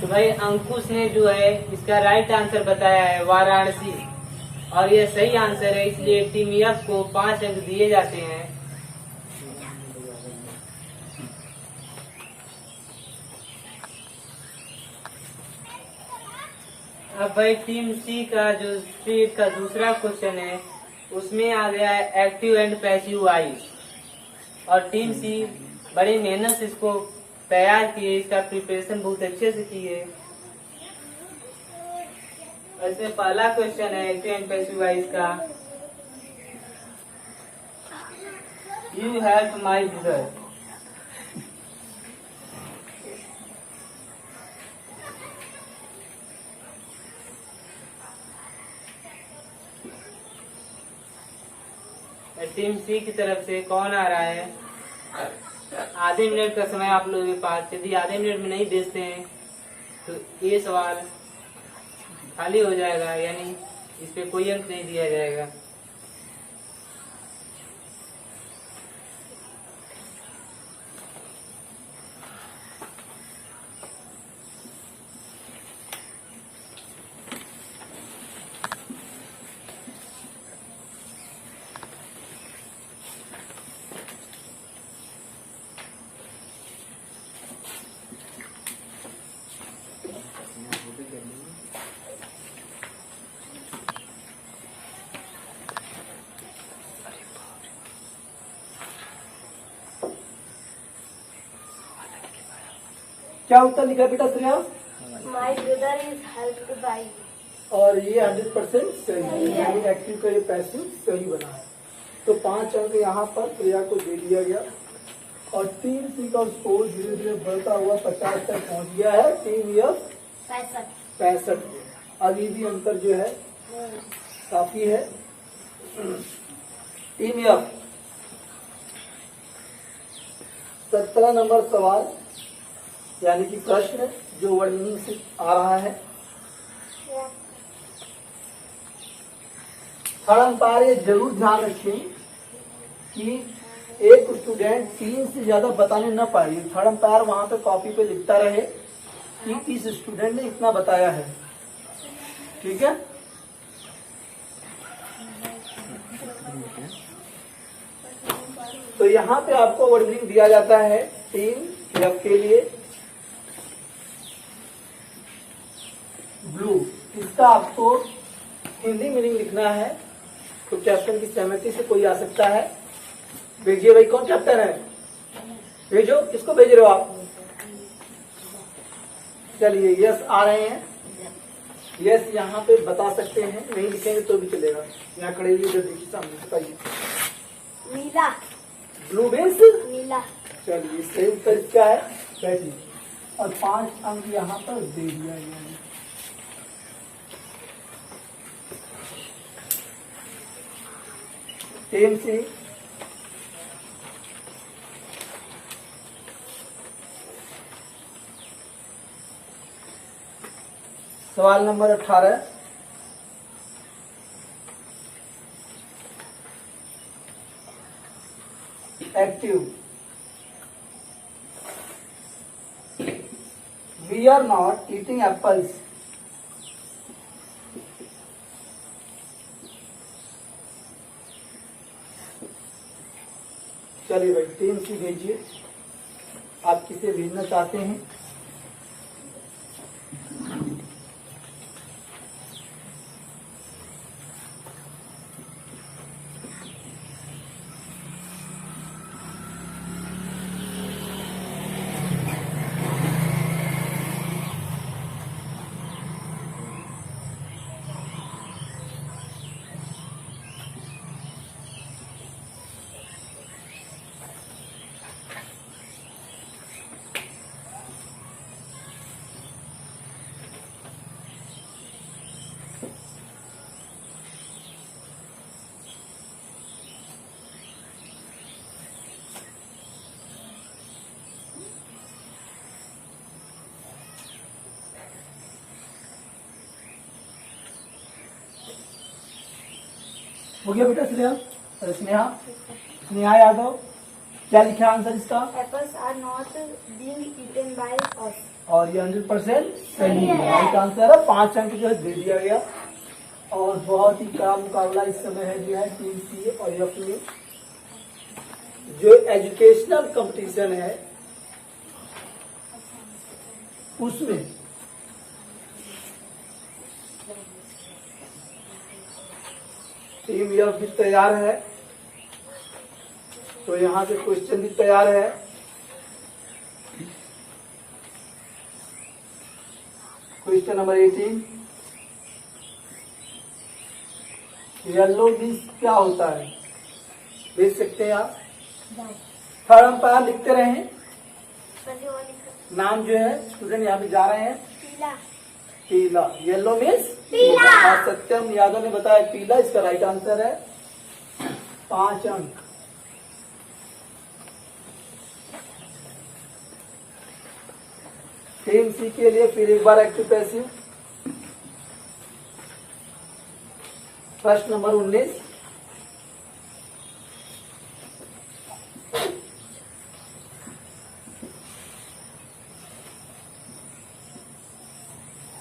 तो भाई अंकुश ने जो है इसका राइट आंसर बताया है वाराणसी और यह सही आंसर है, इसलिए टीम एफ को 5 अंक दिए जाते हैं। अब भाई टीम सी का जो स्टेट का दूसरा क्वेश्चन है उसमें आ गया है एक्टिव एंड पैसिव वॉइस और टीम सी बड़ी मेहनत से इसको तैयार किए, इसका प्रिपरेशन बहुत अच्छे से की है। इसमें पहला क्वेश्चन है एक्टिव एंड पैसिव वॉइस का You help my brother. Team C की तरफ से कौन आ रहा है? आधे मिनट का समय आप लोगों के पास, यदि आधे मिनट में नहीं भेजते हैं तो ये सवाल खाली हो जाएगा, यानी इस पे कोई अंक नहीं दिया जाएगा। क्या उत्तर लिखा बेटा Shreya? My brother is helped by. और ये 100% सही है, एक्टिव का ये पैसिव सही बना है। तो 5 अंक यहाँ पर श्रेया को दे दिया गया और टीम सी का स्कोर धीरे धीरे बढ़ता हुआ 50 तक पहुंच गया है। Team F 65। अभी भी अंतर जो है काफी है। टीम एफ 17 नंबर सवाल यानी कि प्रश्न जो वर्णिंग से आ रहा है। थर्ड अंपायर ये जरूर ध्यान रखें कि एक स्टूडेंट 3 से ज्यादा बताने न पाए। थर्ड अंपायर वहां पे कॉपी पे लिखता रहे कि इस स्टूडेंट ने इतना बताया है, ठीक है। तो यहाँ पे आपको वर्णिंग दिया जाता है टीम एफ के लिए ब्लू। इसका आपको हिंदी मीनिंग लिखना है। तो कैप्टन की सहमति से कोई आ सकता है? भेजिए भाई, कौन कैप्टन है? भेजो, किसको भेज रहे हो आप? चलिए यस आ रहे हैं। यस यहाँ पे बता सकते हैं, नहीं लिखेंगे तो भी चलेगा। यहाँ खड़े हुए इधर देखिए सामने, बताइए। नीला। ब्लू बेस नीला। चलिए सही उत्तर क्या है? बैठिए। और 5 अंक यहाँ पर दे दिया गया है। टीम सी सवाल नंबर 18। Active. We are not eating apples. चलिए भाई टीम सी भेजिए, आप किसे भेजना चाहते हैं? हो गया बेटा श्रेया? स्नेहा, स्नेहा यादव, क्या लिखा आंसर इसका? Apples are not being eaten by us. और ये 100% सही है। राइट आंसर है। 5 अंक जो है दे दिया गया। और बहुत ही कड़ा मुकाबला इस समय है जो है टीम सी और एफ में। जो एजुकेशनल कंपटीशन है उसमें टीम एफ भी तैयार है, तो यहाँ से क्वेश्चन भी तैयार है। Question number 18। येलो बीन्स क्या होता है? देख सकते हैं आप। थर्ड अंपायर लिखते रहे। पहले वो लिखो। नाम जो है स्टूडेंट यहाँ पे जा रहे हैं। पीला। पीला, येलो मीन्स पीला। और सत्यम यादव ने बताया पीला, इसका राइट आंसर है। 5 अंक। टीम सी के लिए फिर एक बार एक्टिव पैसिव। प्रश्न नंबर 19।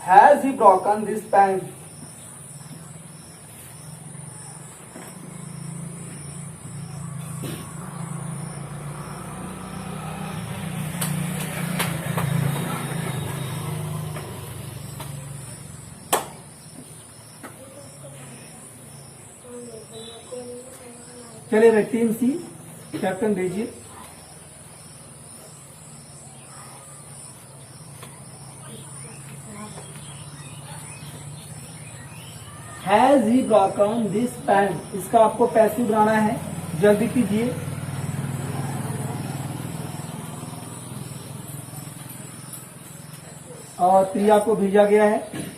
Has he broken this pen? चलिए भाई टीम सी कैप्टन भेजिए। Has he broken this pen, इसका आपको पैसिव बनाना है, जल्दी कीजिए। और प्रिया को भेजा गया है।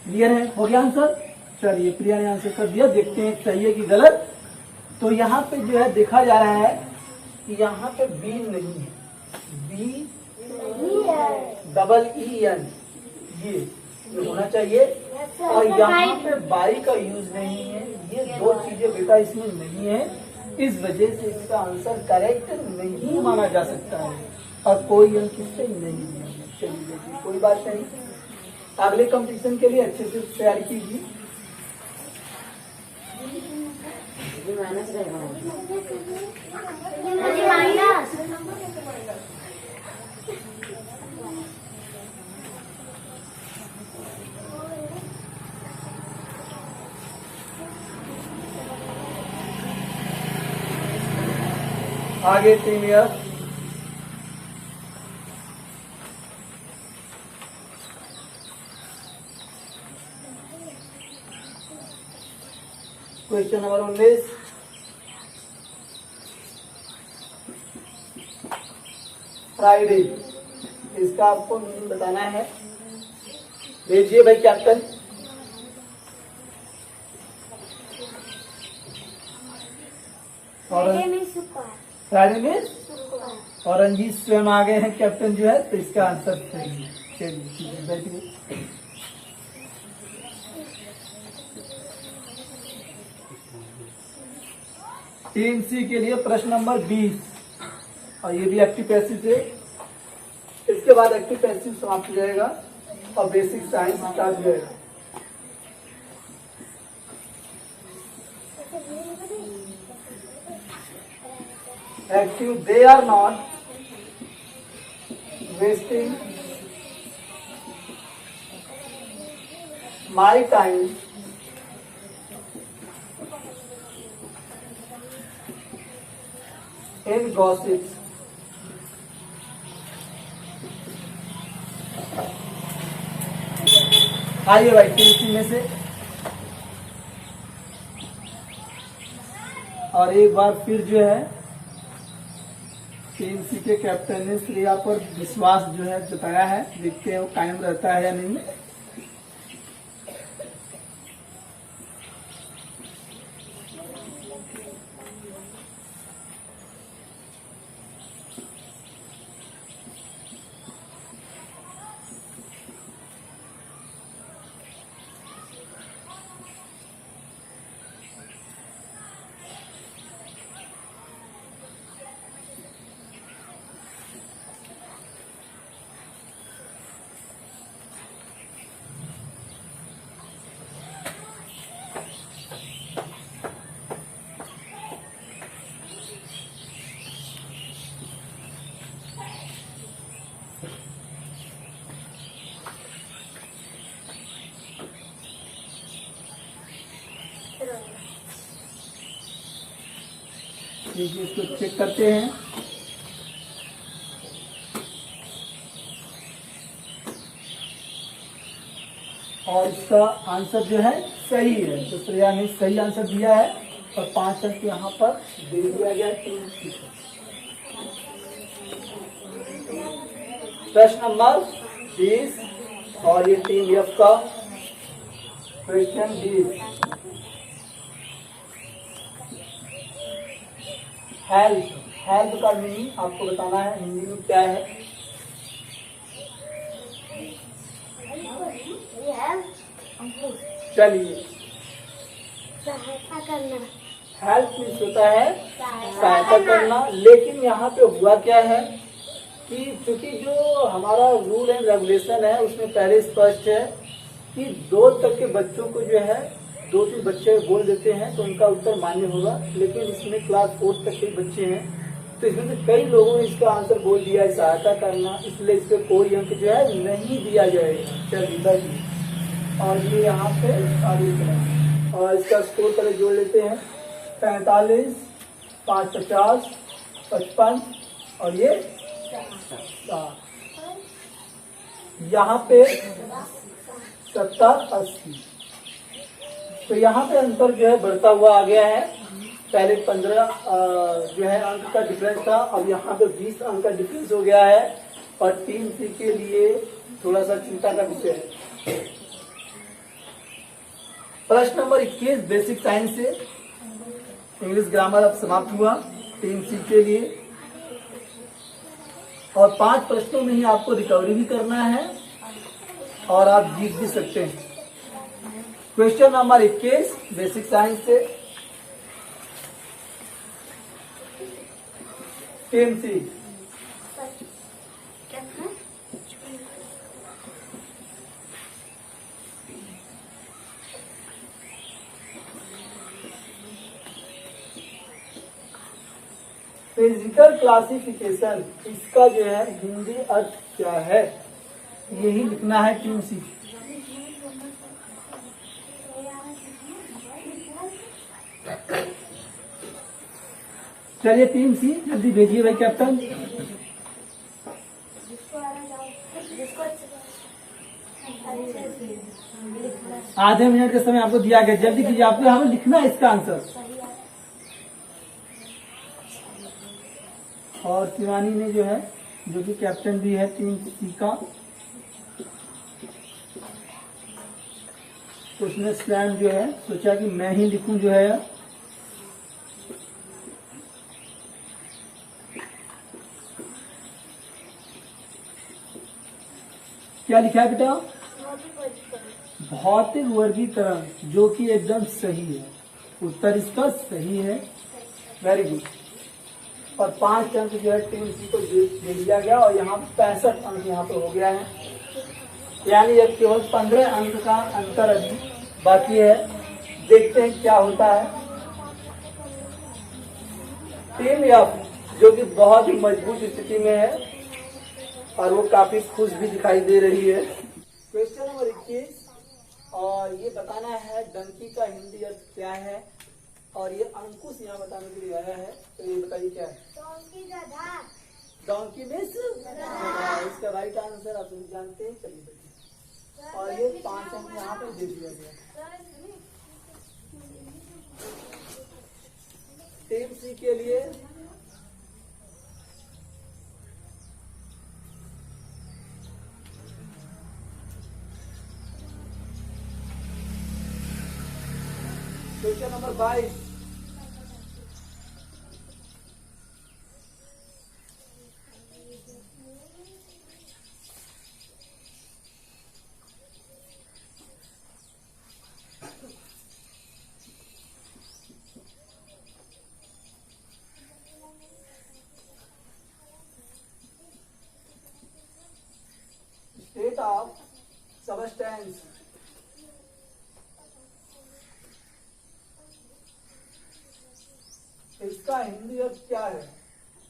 क्लियर है? हो गया आंसर? चलिए प्रिया ने आंसर कर दिया, देखते हैं सही है कि गलत। तो यहाँ पे जो है देखा जा रहा है कि यहाँ पे बी नहीं है, बी डबल ई एन, ये होना चाहिए। और यहाँ पे बाई का यूज नहीं है, ये दो चीजें बेटा इसमें नहीं है, इस वजह से इसका आंसर करेक्ट नहीं माना जा सकता है और कोई अंक इससे नहीं है। चलिए कोई बात नहीं, अगले कंपटीशन के लिए अच्छे से तैयारी कीजिए। आगे team F. Question number 19। Friday, इसका आपको मीनिंग बताना है। भेजिए भाई कैप्टन। और फ्राइडे में और रंजीत स्वयं आ गए हैं कैप्टन जो है, तो इसका आंसर सही है। चलिए ठीक है, बैठिए। टीम सी के लिए प्रश्न नंबर 20 और ये भी एक्टिव पैसिव से, इसके बाद एक्टिव पैसिव समाप्त हो जाएगा और बेसिक साइंस स्टार्ट हो जाएगा। Active, they are not wasting my time in gossips. आइए भाई टीम में से, और एक बार फिर जो है टीम सी के कैप्टन ने श्रेया पर विश्वास जो है जताया है, देखते हैं वो कायम रहता है या नहीं। देखिए इसको चेक करते हैं। और इसका आंसर जो है सही है, तो श्रेया ने सही आंसर दिया है और 5 अंक यहाँ पर दे दिया गया टीम सी को। प्रश्न नंबर 20 और ये टीम एफ का क्वेश्चन 20। हेल्प, हेल्प का मीनिंग आपको बताना है हिंदी में क्या है। चलिए, सहायता करना। हेल्प मीन्स होता है सहायता करना, लेकिन यहाँ पे हुआ क्या है कि चूंकि जो हमारा रूल एंड रेगुलेशन है उसमें पहले स्पष्ट है कि 2 तक के बच्चों को जो है 2-3 बच्चे बोल देते हैं तो उनका उत्तर मान्य होगा, लेकिन इसमें क्लास 4 तक के बच्चे हैं तो इसमें से कई लोगों ने इसका आंसर बोल दिया है सहायता करना, इसलिए इस पे कोई अंक जो है नहीं दिया जाएगा। चलिए बताइए, और ये यहाँ पे आगे चला और इसका स्कोर पहले जोड़ लेते हैं। 45, 5 50, 55 और ये 7, यहाँ पे 70 80। तो यहाँ पे अंतर जो है बढ़ता हुआ आ गया है। पहले 15 जो है अंक का डिफरेंस था, अब यहाँ पे 20 अंक का डिफरेंस हो गया है और टीम सी के लिए थोड़ा सा चिंता का विषय है। प्रश्न नंबर 21 बेसिक साइंस से इंग्लिश ग्रामर अब समाप्त हुआ टीम सी के लिए, और 5 प्रश्नों में ही आपको रिकवरी भी करना है और आप जीत भी सकते हैं। क्वेश्चन नंबर 21 बेसिक साइंस से टीम सी। फिजिकल क्लासिफिकेशन, इसका जो है हिंदी अर्थ क्या है, यही लिखना है टीम सी। चलिए टीम सी जल्दी भेजिए भाई कैप्टन। आधे मिनट का समय आपको दिया गया, जल्दी कीजिए, आपको यहाँ पे लिखना है इसका आंसर। और शिवानी ने जो है, जो कि कैप्टन भी है टीम सी का, उसने स्वयं जो है सोचा कि मैं ही लिखूं जो है। क्या लिखा है बेटा? भौतिक वर्गीकरण, जो कि एकदम सही है, उत्तर इसका सही है। Very good. और 5 अंक जो है टीम सी को दे दिया गया और यहाँ 65 अंक यहाँ पर हो गया है, यानी अब केवल 15 अंक का अंतर अभी बाकी है। देखते हैं क्या होता है। टीम एफ जो कि बहुत ही मजबूत स्थिति में है और वो काफी खुश भी दिखाई दे रही है। क्वेश्चन नंबर 21 और ये बताना है डंकी का हिंदी अर्थ क्या है, और ये अंकुश यहाँ बताने के लिए आया है, तो ये बताइए क्या है? डोंकी मीन्स इसका राइट आंसर आप लोग जानते हैं। चलिए बताइए, और ये 5 अंक यहाँ पे दे दिया गया। टीम सी के लिए question number 22। State of substance, इसका हिंदी अर्थ क्या है?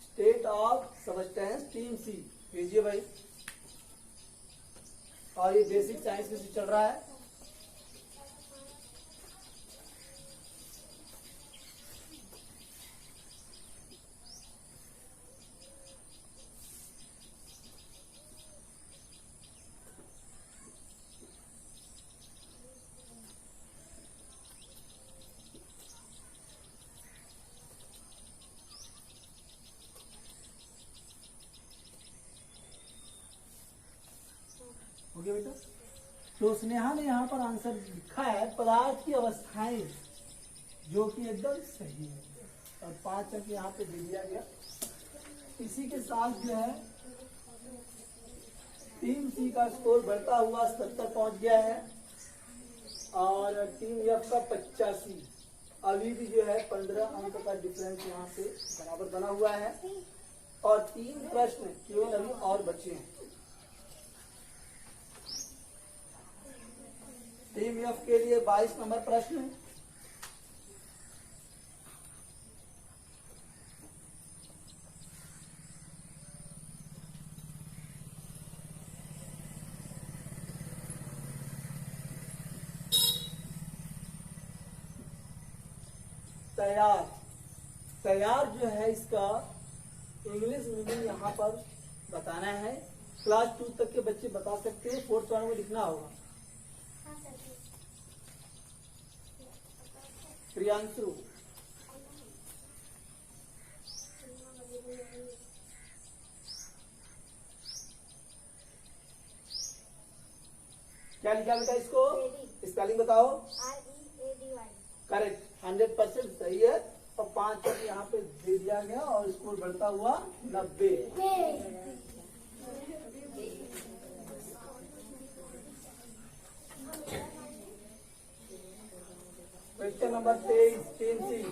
स्टेट ऑफ सबस्टेंस टीम सी भेजिए भाई। और ये बेसिक साइंस में से चल रहा है। गया बेटा? तो स्नेहा ने यहाँ पर आंसर लिखा है पदार्थ की अवस्थाएं, जो कि एकदम सही है, और 5 अंक यहाँ पे दे दिया गया। इसी के साथ जो है टीम सी का स्कोर बढ़ता हुआ 70 पहुंच गया है, और टीम एफ का 85। अभी भी जो है 15 अंक का डिफरेंस यहाँ पे बराबर बना हुआ है, और 3 प्रश्न केवल अभी और बचे हैं। टीम एफ के लिए 22 नंबर प्रश्न। तैयार। तैयार जो है इसका इंग्लिश मीनिंग यहाँ पर बताना है। क्लास 2 तक के बच्चे बता सकते हैं, 4th वालों में लिखना होगा। प्रियांशु, क्या लिखा बेटा इसको? स्पेलिंग बताओ। READY। करेक्ट, 100% सही है, और 5 अंक यहाँ पे दे दिया गया, और स्कोर बढ़ता हुआ 90। क्वेश्चन नंबर 23, टीम सी।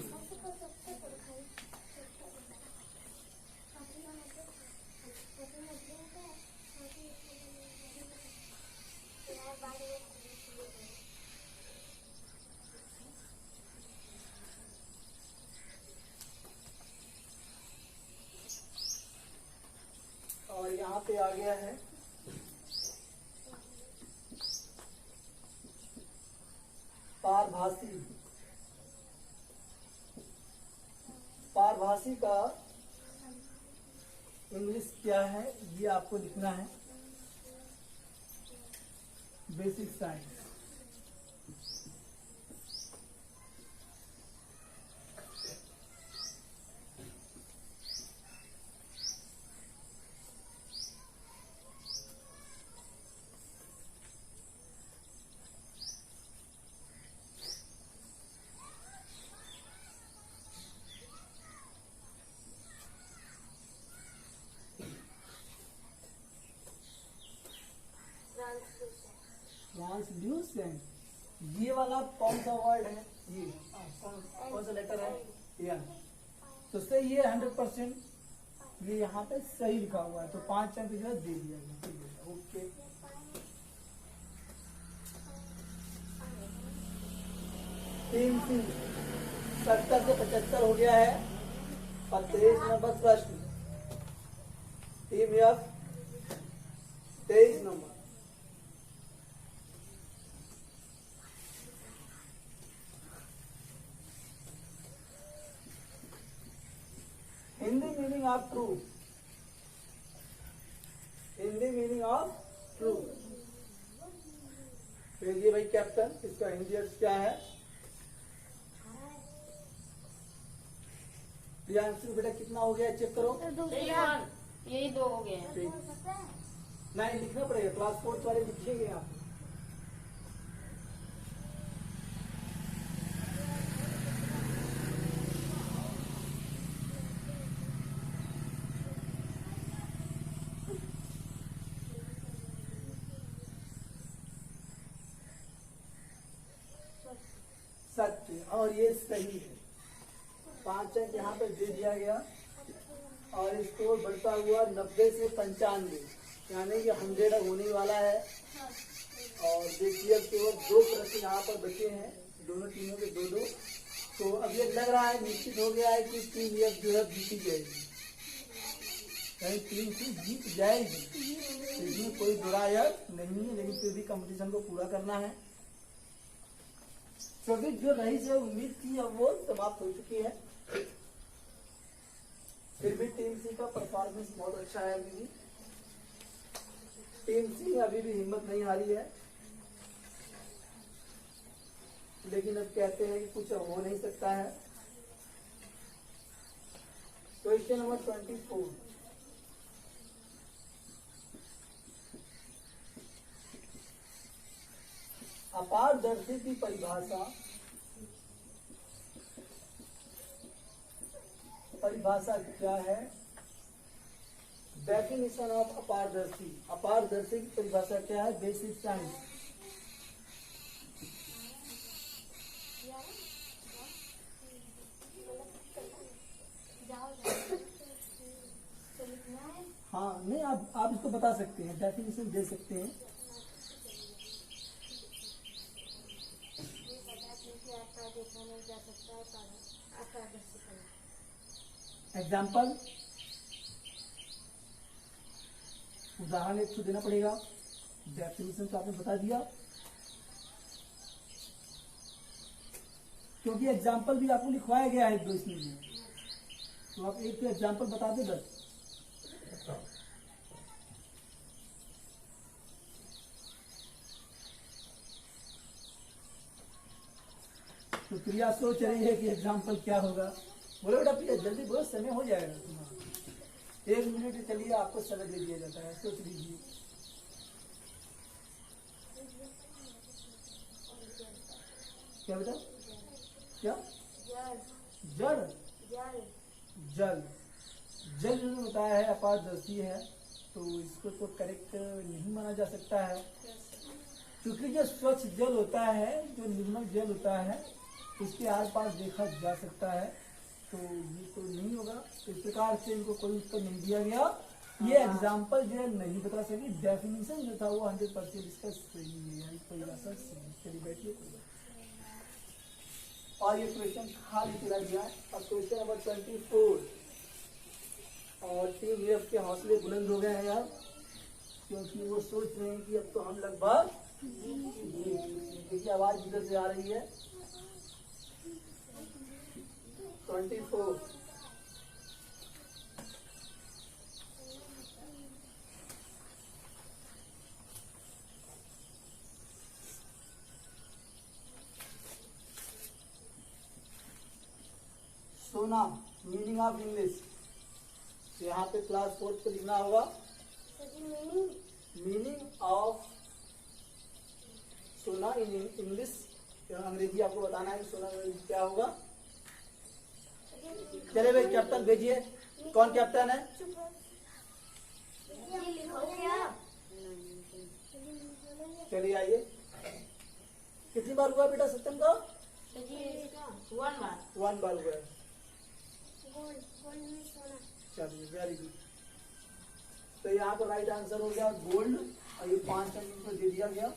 और यहाँ पे आ गया है पारभासी। पारभासी का इंग्लिश क्या है ये आपको लिखना है। Basic science. ट्रांसल्यूसेंट, ये वाला कौन सा वर्ड है? ये कौन सा लेटर है? यह तो सही है 100%। ये यहाँ पे सही लिखा हुआ है, तो 5 अंक जो है दे दिया गया। ओके, टीम सी 70 से 75 हो गया है, और 23 नंबर प्रश्न। Team F 23 number. Hindi meaning of true. Hindi meaning of true. भेजिए भाई कैप्टन, इसका हिंदी अर्थ क्या है? प्रियांशु बेटा कितना हो गया चेक करो। यही 2 हो गए हैं। नहीं लिखना पड़ेगा, क्लास 4 वाले लिखेंगे आप। सत्य, और ये सही है। 5 अंक यहाँ पे दे दिया गया, और स्कोर बढ़ता हुआ 90 से 95, यानी कि 100 होने वाला है। और देखिए केवल 2 प्रश्न यहाँ पर बचे हैं, दोनों टीमों के 2-2। तो अब ये लग रहा है, निश्चित हो गया है कि टीम ये जो है जीती जाएगी, यानी टीम सी जीत जाएगी, इसमें कोई दुरायत नहीं है। लेकिन फिर भी कंपटीशन को पूरा करना है, क्योंकि जो रही से उम्मीद थी अब वो समाप्त हो चुकी है। फिर भी टीम सी का परफॉर्मेंस बहुत अच्छा है। अभी भी टीम सी अभी भी हिम्मत नहीं हारी है, लेकिन अब कहते हैं कि कुछ हो नहीं सकता है। Question number 24। अपारदर्शी की परिभाषा क्या है? डेफिनेशन ऑफ अपारदर्शी। अपारदर्शी की परिभाषा क्या है? Basic science. हाँ नहीं, आप इसको बता सकते हैं, डेफिनेशन दे सकते हैं। एग्जाम्पल, उदाहरण एक तो देना पड़ेगा। डेफिनेशन तो आपने बता दिया, क्योंकि एग्जाम्पल भी आपको लिखवाया गया है 2 इसमें भी, तो आप एक तो एग्जाम्पल बता दे बस। तो प्रिया सोच रही है कि एग्जाम्पल क्या होगा। बोलो बेटा प्रिया, जल्दी बोलो, समय हो जाएगा तुम्हारा। 1 मिनट चलिए, आपको समय दे दिया जाता है, सोच लीजिए। क्या बेटा? क्या? जड़? जल। जल जो बताया है अपारदर्शी है, तो इसको तो करेक्ट नहीं माना जा सकता है, क्योंकि जो स्वच्छ जल होता है, जो निर्मल जल होता है, उसके आर पार देखा जा सकता है, तो ये तो नहीं होगा। तो इस प्रकार से इनको कोई उत्तर नहीं दिया गया। ये एग्जाम्पल जो है नहीं बता सके। डेफिनेशन जो था वो 100% इसका सही है, परिभाषा सही। चलिए बैठिए। और ये क्वेश्चन खाली चला गया। अब क्वेश्चन नंबर 24। और टीम एफ के हौसले बुलंद हो गए हैं यार, क्योंकि वो सोच रहे हैं कि अब तो हम लगभग, देखिए आवाज इधर से आ रही है। 24। सोना, मीनिंग ऑफ इंग्लिश। यहाँ पे क्लास 4 पे लिखना होगा मीनिंग ऑफ सोना इन इंग्लिश। अंग्रेजी आपको बताना है कि सोना क्या होगा। चले भाई, कैप्टन भेजिए। कौन कैप्टन है? चलिए आइए। कितनी बार हुआ बेटा सत्यम का? 1 बार हुआ है। चलिए वेरी गुड। तो यहाँ पर राइट आंसर हो गया गोल्ड, और ये 5 अंक इनको दे दिया गया।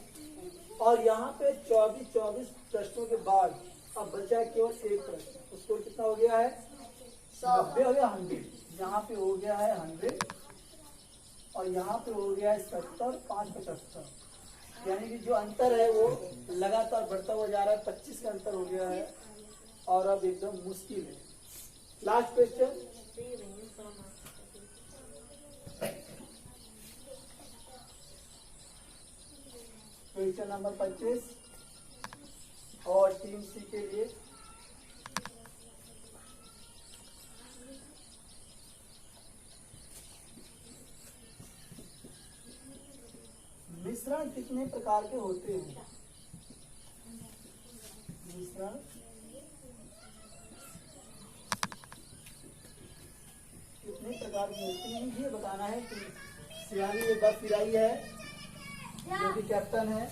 और यहाँ पे 24 प्रश्नों के बाद अब बचा है केवल 1 प्रश्न। उसको कितना हो गया है? 90 हो गया 100। यहाँ पे हो गया है 100, और यहाँ पे हो गया है 70, 5 75। यानी कि जो अंतर है वो लगातार बढ़ता हुआ जा रहा है। 25 का अंतर हो गया है, और अब एकदम मुश्किल है। Last question. क्वेश्चन नंबर 25 और टीम सी के लिए। मिश्रण कितने प्रकार के होते हैं? मिश्रण कितने प्रकार के होते हैं, ये बताना है। कि सियानी एक बार फिर आई है, जो कि कैप्टन है।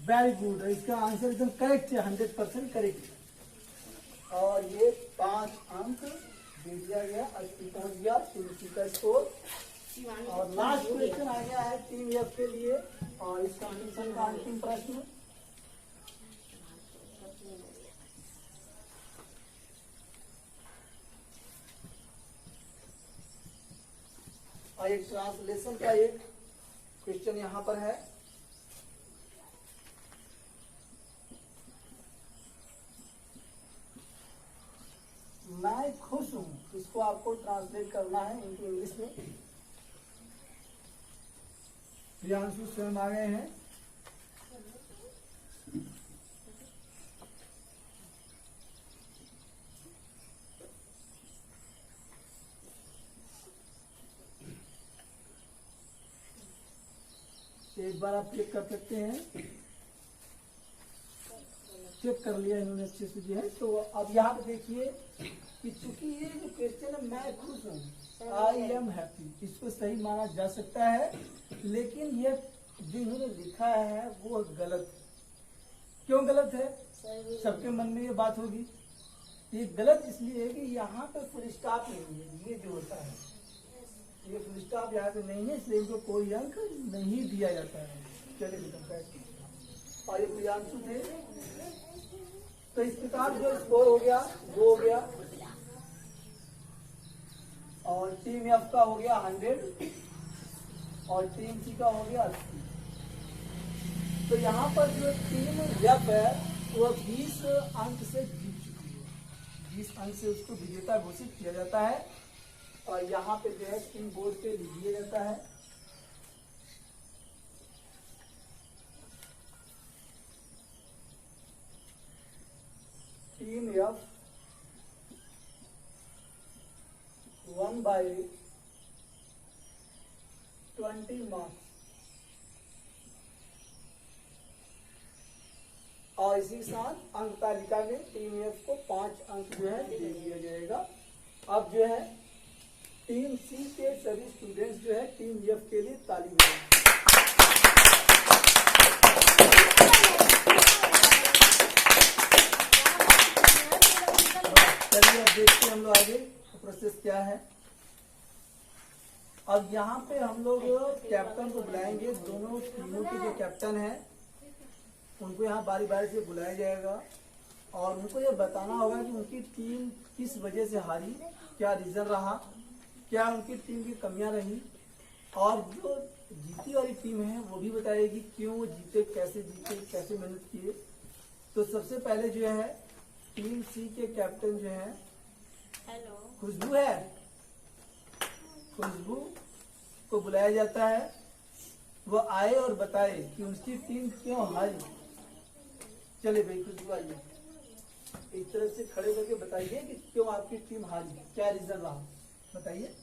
Very good. इसका आंसर एकदम करेक्ट है, 100% करेक्ट। और ये 5 अंक दे दिया गया। 80 पहुंच गया तुलसी का स्कोर। और लास्ट क्वेश्चन आ गया है टीम एफ के लिए, और इस कंडीशन का अंतिम प्रश्न। और एक ट्रांसलेशन का एक क्वेश्चन यहाँ पर है। मैं खुश हूँ, इसको आपको ट्रांसलेट करना है इनकी इंग्लिश में। प्रियांशु स्वयं आ गए हैं। एक बार आप चेक कर सकते हैं, चेक कर लिया इन्होंने अच्छे से जो है। तो अब यहाँ पे देखिए कि चूंकि ये जो क्वेश्चन है मैं खुश हूँ, आई एम हैप्पी, इसको सही माना जा सकता है, लेकिन ये जो इन्होंने लिखा है वो गलत है। क्यों गलत है? सबके मन में ये बात होगी। ये गलत इसलिए है कि यहाँ पे फुल स्टॉप नहीं है, ये जो होता है ये फुल स्टॉप यहाँ पे नहीं है, इसलिए इनको कोई अंक नहीं दिया जाता है। चलिए बेटा बैठ। और ये प्रियांशु थे, तो इस प्रकार जो स्कोर हो गया वो हो गया, और टीम एफ का हो गया 100 और टीम सी का हो गया 80। तो यहाँ पर जो टीम एफ है वो 20 अंक से जीत चुकी है, 20 अंक से उसको विजेता घोषित किया जाता है। और यहाँ पे जो है टीम बोर्ड पे लिख दिया जाता है। Team F 1/20 marks. और इसी के साथ अंक तालिका में टीम एफ को 5 अंक जो है दे दिया जाएगा। अब जो है टीम सी के सभी स्टूडेंट्स जो है टीम एफ के लिए ताली बजाएं। चलिए अब देखते हैं हम लोग आगे प्रोसेस क्या है। अब यहाँ पे हम लोग कैप्टन को बुलाएंगे, दोनों टीमों के जो कैप्टन है उनको यहाँ बारी बारी से बुलाया जाएगा और उनको ये बताना होगा कि उनकी टीम किस वजह से हारी, क्या रीजन रहा, क्या उनकी टीम की कमियां रही, और जो जीती वाली टीम है वो भी बताएगी क्यों वो जीते, कैसे मेहनत किए। तो सबसे पहले जो है टीम सी के कैप्टन जो है खुशबू है, खुशबू को बुलाया जाता है। वो आए और बताए कि उसकी टीम क्यों हारी। चले भाई खुशबू आइए, एक तरफ से खड़े करके बताइए कि क्यों आपकी टीम हारी, क्या रीजन रहा, बताइए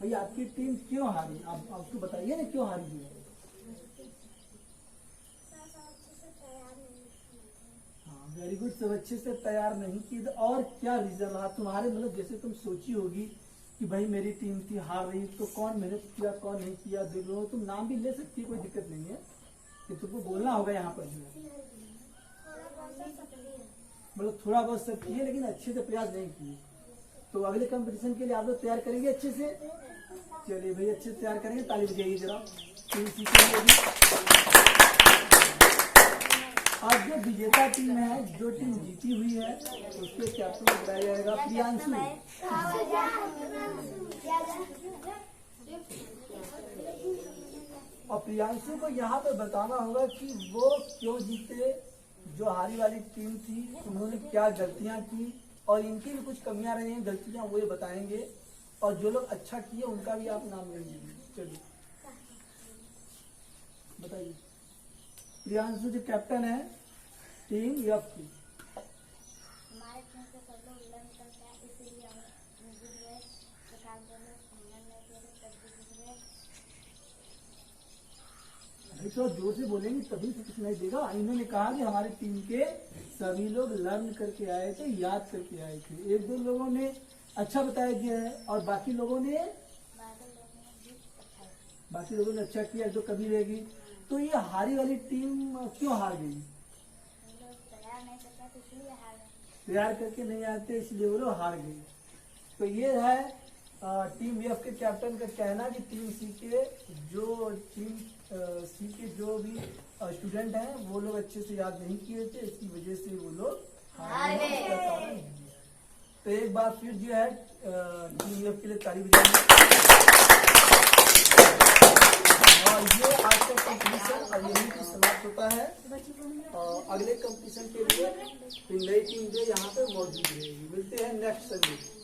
भाई आपकी टीम क्यों हारी, आप आपको बताइए ना क्यों हारी है। हाँ वेरी गुड, सब अच्छे से तैयार नहीं की। और क्या रीजन रहा तुम्हारे, मतलब जैसे तुम सोची होगी कि भाई मेरी टीम थी हार रही, तो कौन मेहनत किया कौन नहीं किया देख लो, तुम नाम भी ले सकती है, कोई दिक्कत नहीं है, कि तुमको बोलना होगा यहाँ पर जो है। मतलब थोड़ा बहुत सब किए लेकिन अच्छे से प्रयास नहीं किए। तो अगले कंपटीशन के लिए आप लोग तैयार करेंगे अच्छे से। चलिए भाई अच्छे से तैयार करेंगे, ताली बजाइए जरा टीम सीखेंगे भी। आज जो विजेता टीम है, जो टीम जीती हुई है, उसके कैप्टन को बुलाया जाएगा प्रियांशु। और प्रियांशु को यहाँ पे बताना होगा कि वो क्यों जीते, जो हारी वाली टीम थी उन्होंने क्या गलतियां की, और इनकी भी कुछ कमियां रही हैं, गलतियां वो ये बताएंगे, और जो लोग अच्छा किए उनका भी आप नाम लेंगे। चलिए बताइए। प्रियांशु जो कैप्टन है टीम एफ की। हमारे टीम से सब लोग लर्न करते हैं, इसीलिए हम जीत गए। प्रकार अभी तो जोर से बोलेंगे तभी तो कुछ नहीं देगा। इन्होंने कहा कि हमारी टीम के सभी लोग लर्न करके आए थे, याद करके आए थे। एक दो लोगों ने अच्छा बताया गया है और बाकी लोगों ने अच्छा किया, जो कभी रहेगी। तो ये हारी वाली टीम क्यों हार गई? तैयार करके नहीं आते इसलिए वो लोग हार गए। तो ये है टीम एफ के कैप्टन का कहना कि टीम सी के जो भी स्टूडेंट हैं वो लोग अच्छे से याद नहीं किए थे, इसकी वजह से वो लोग हार गए। तो एक बार फिर जो है टीम एफ के लिए ताली बजाएंगे। और ये आज का कंपटीशन अब यहीं पे समाप्त होता है। और अगले कंपटीशन के लिए फिर नई टीम जो यहाँ पे मौजूद रहेगी। मिलते हैं नेक्स्ट संडे।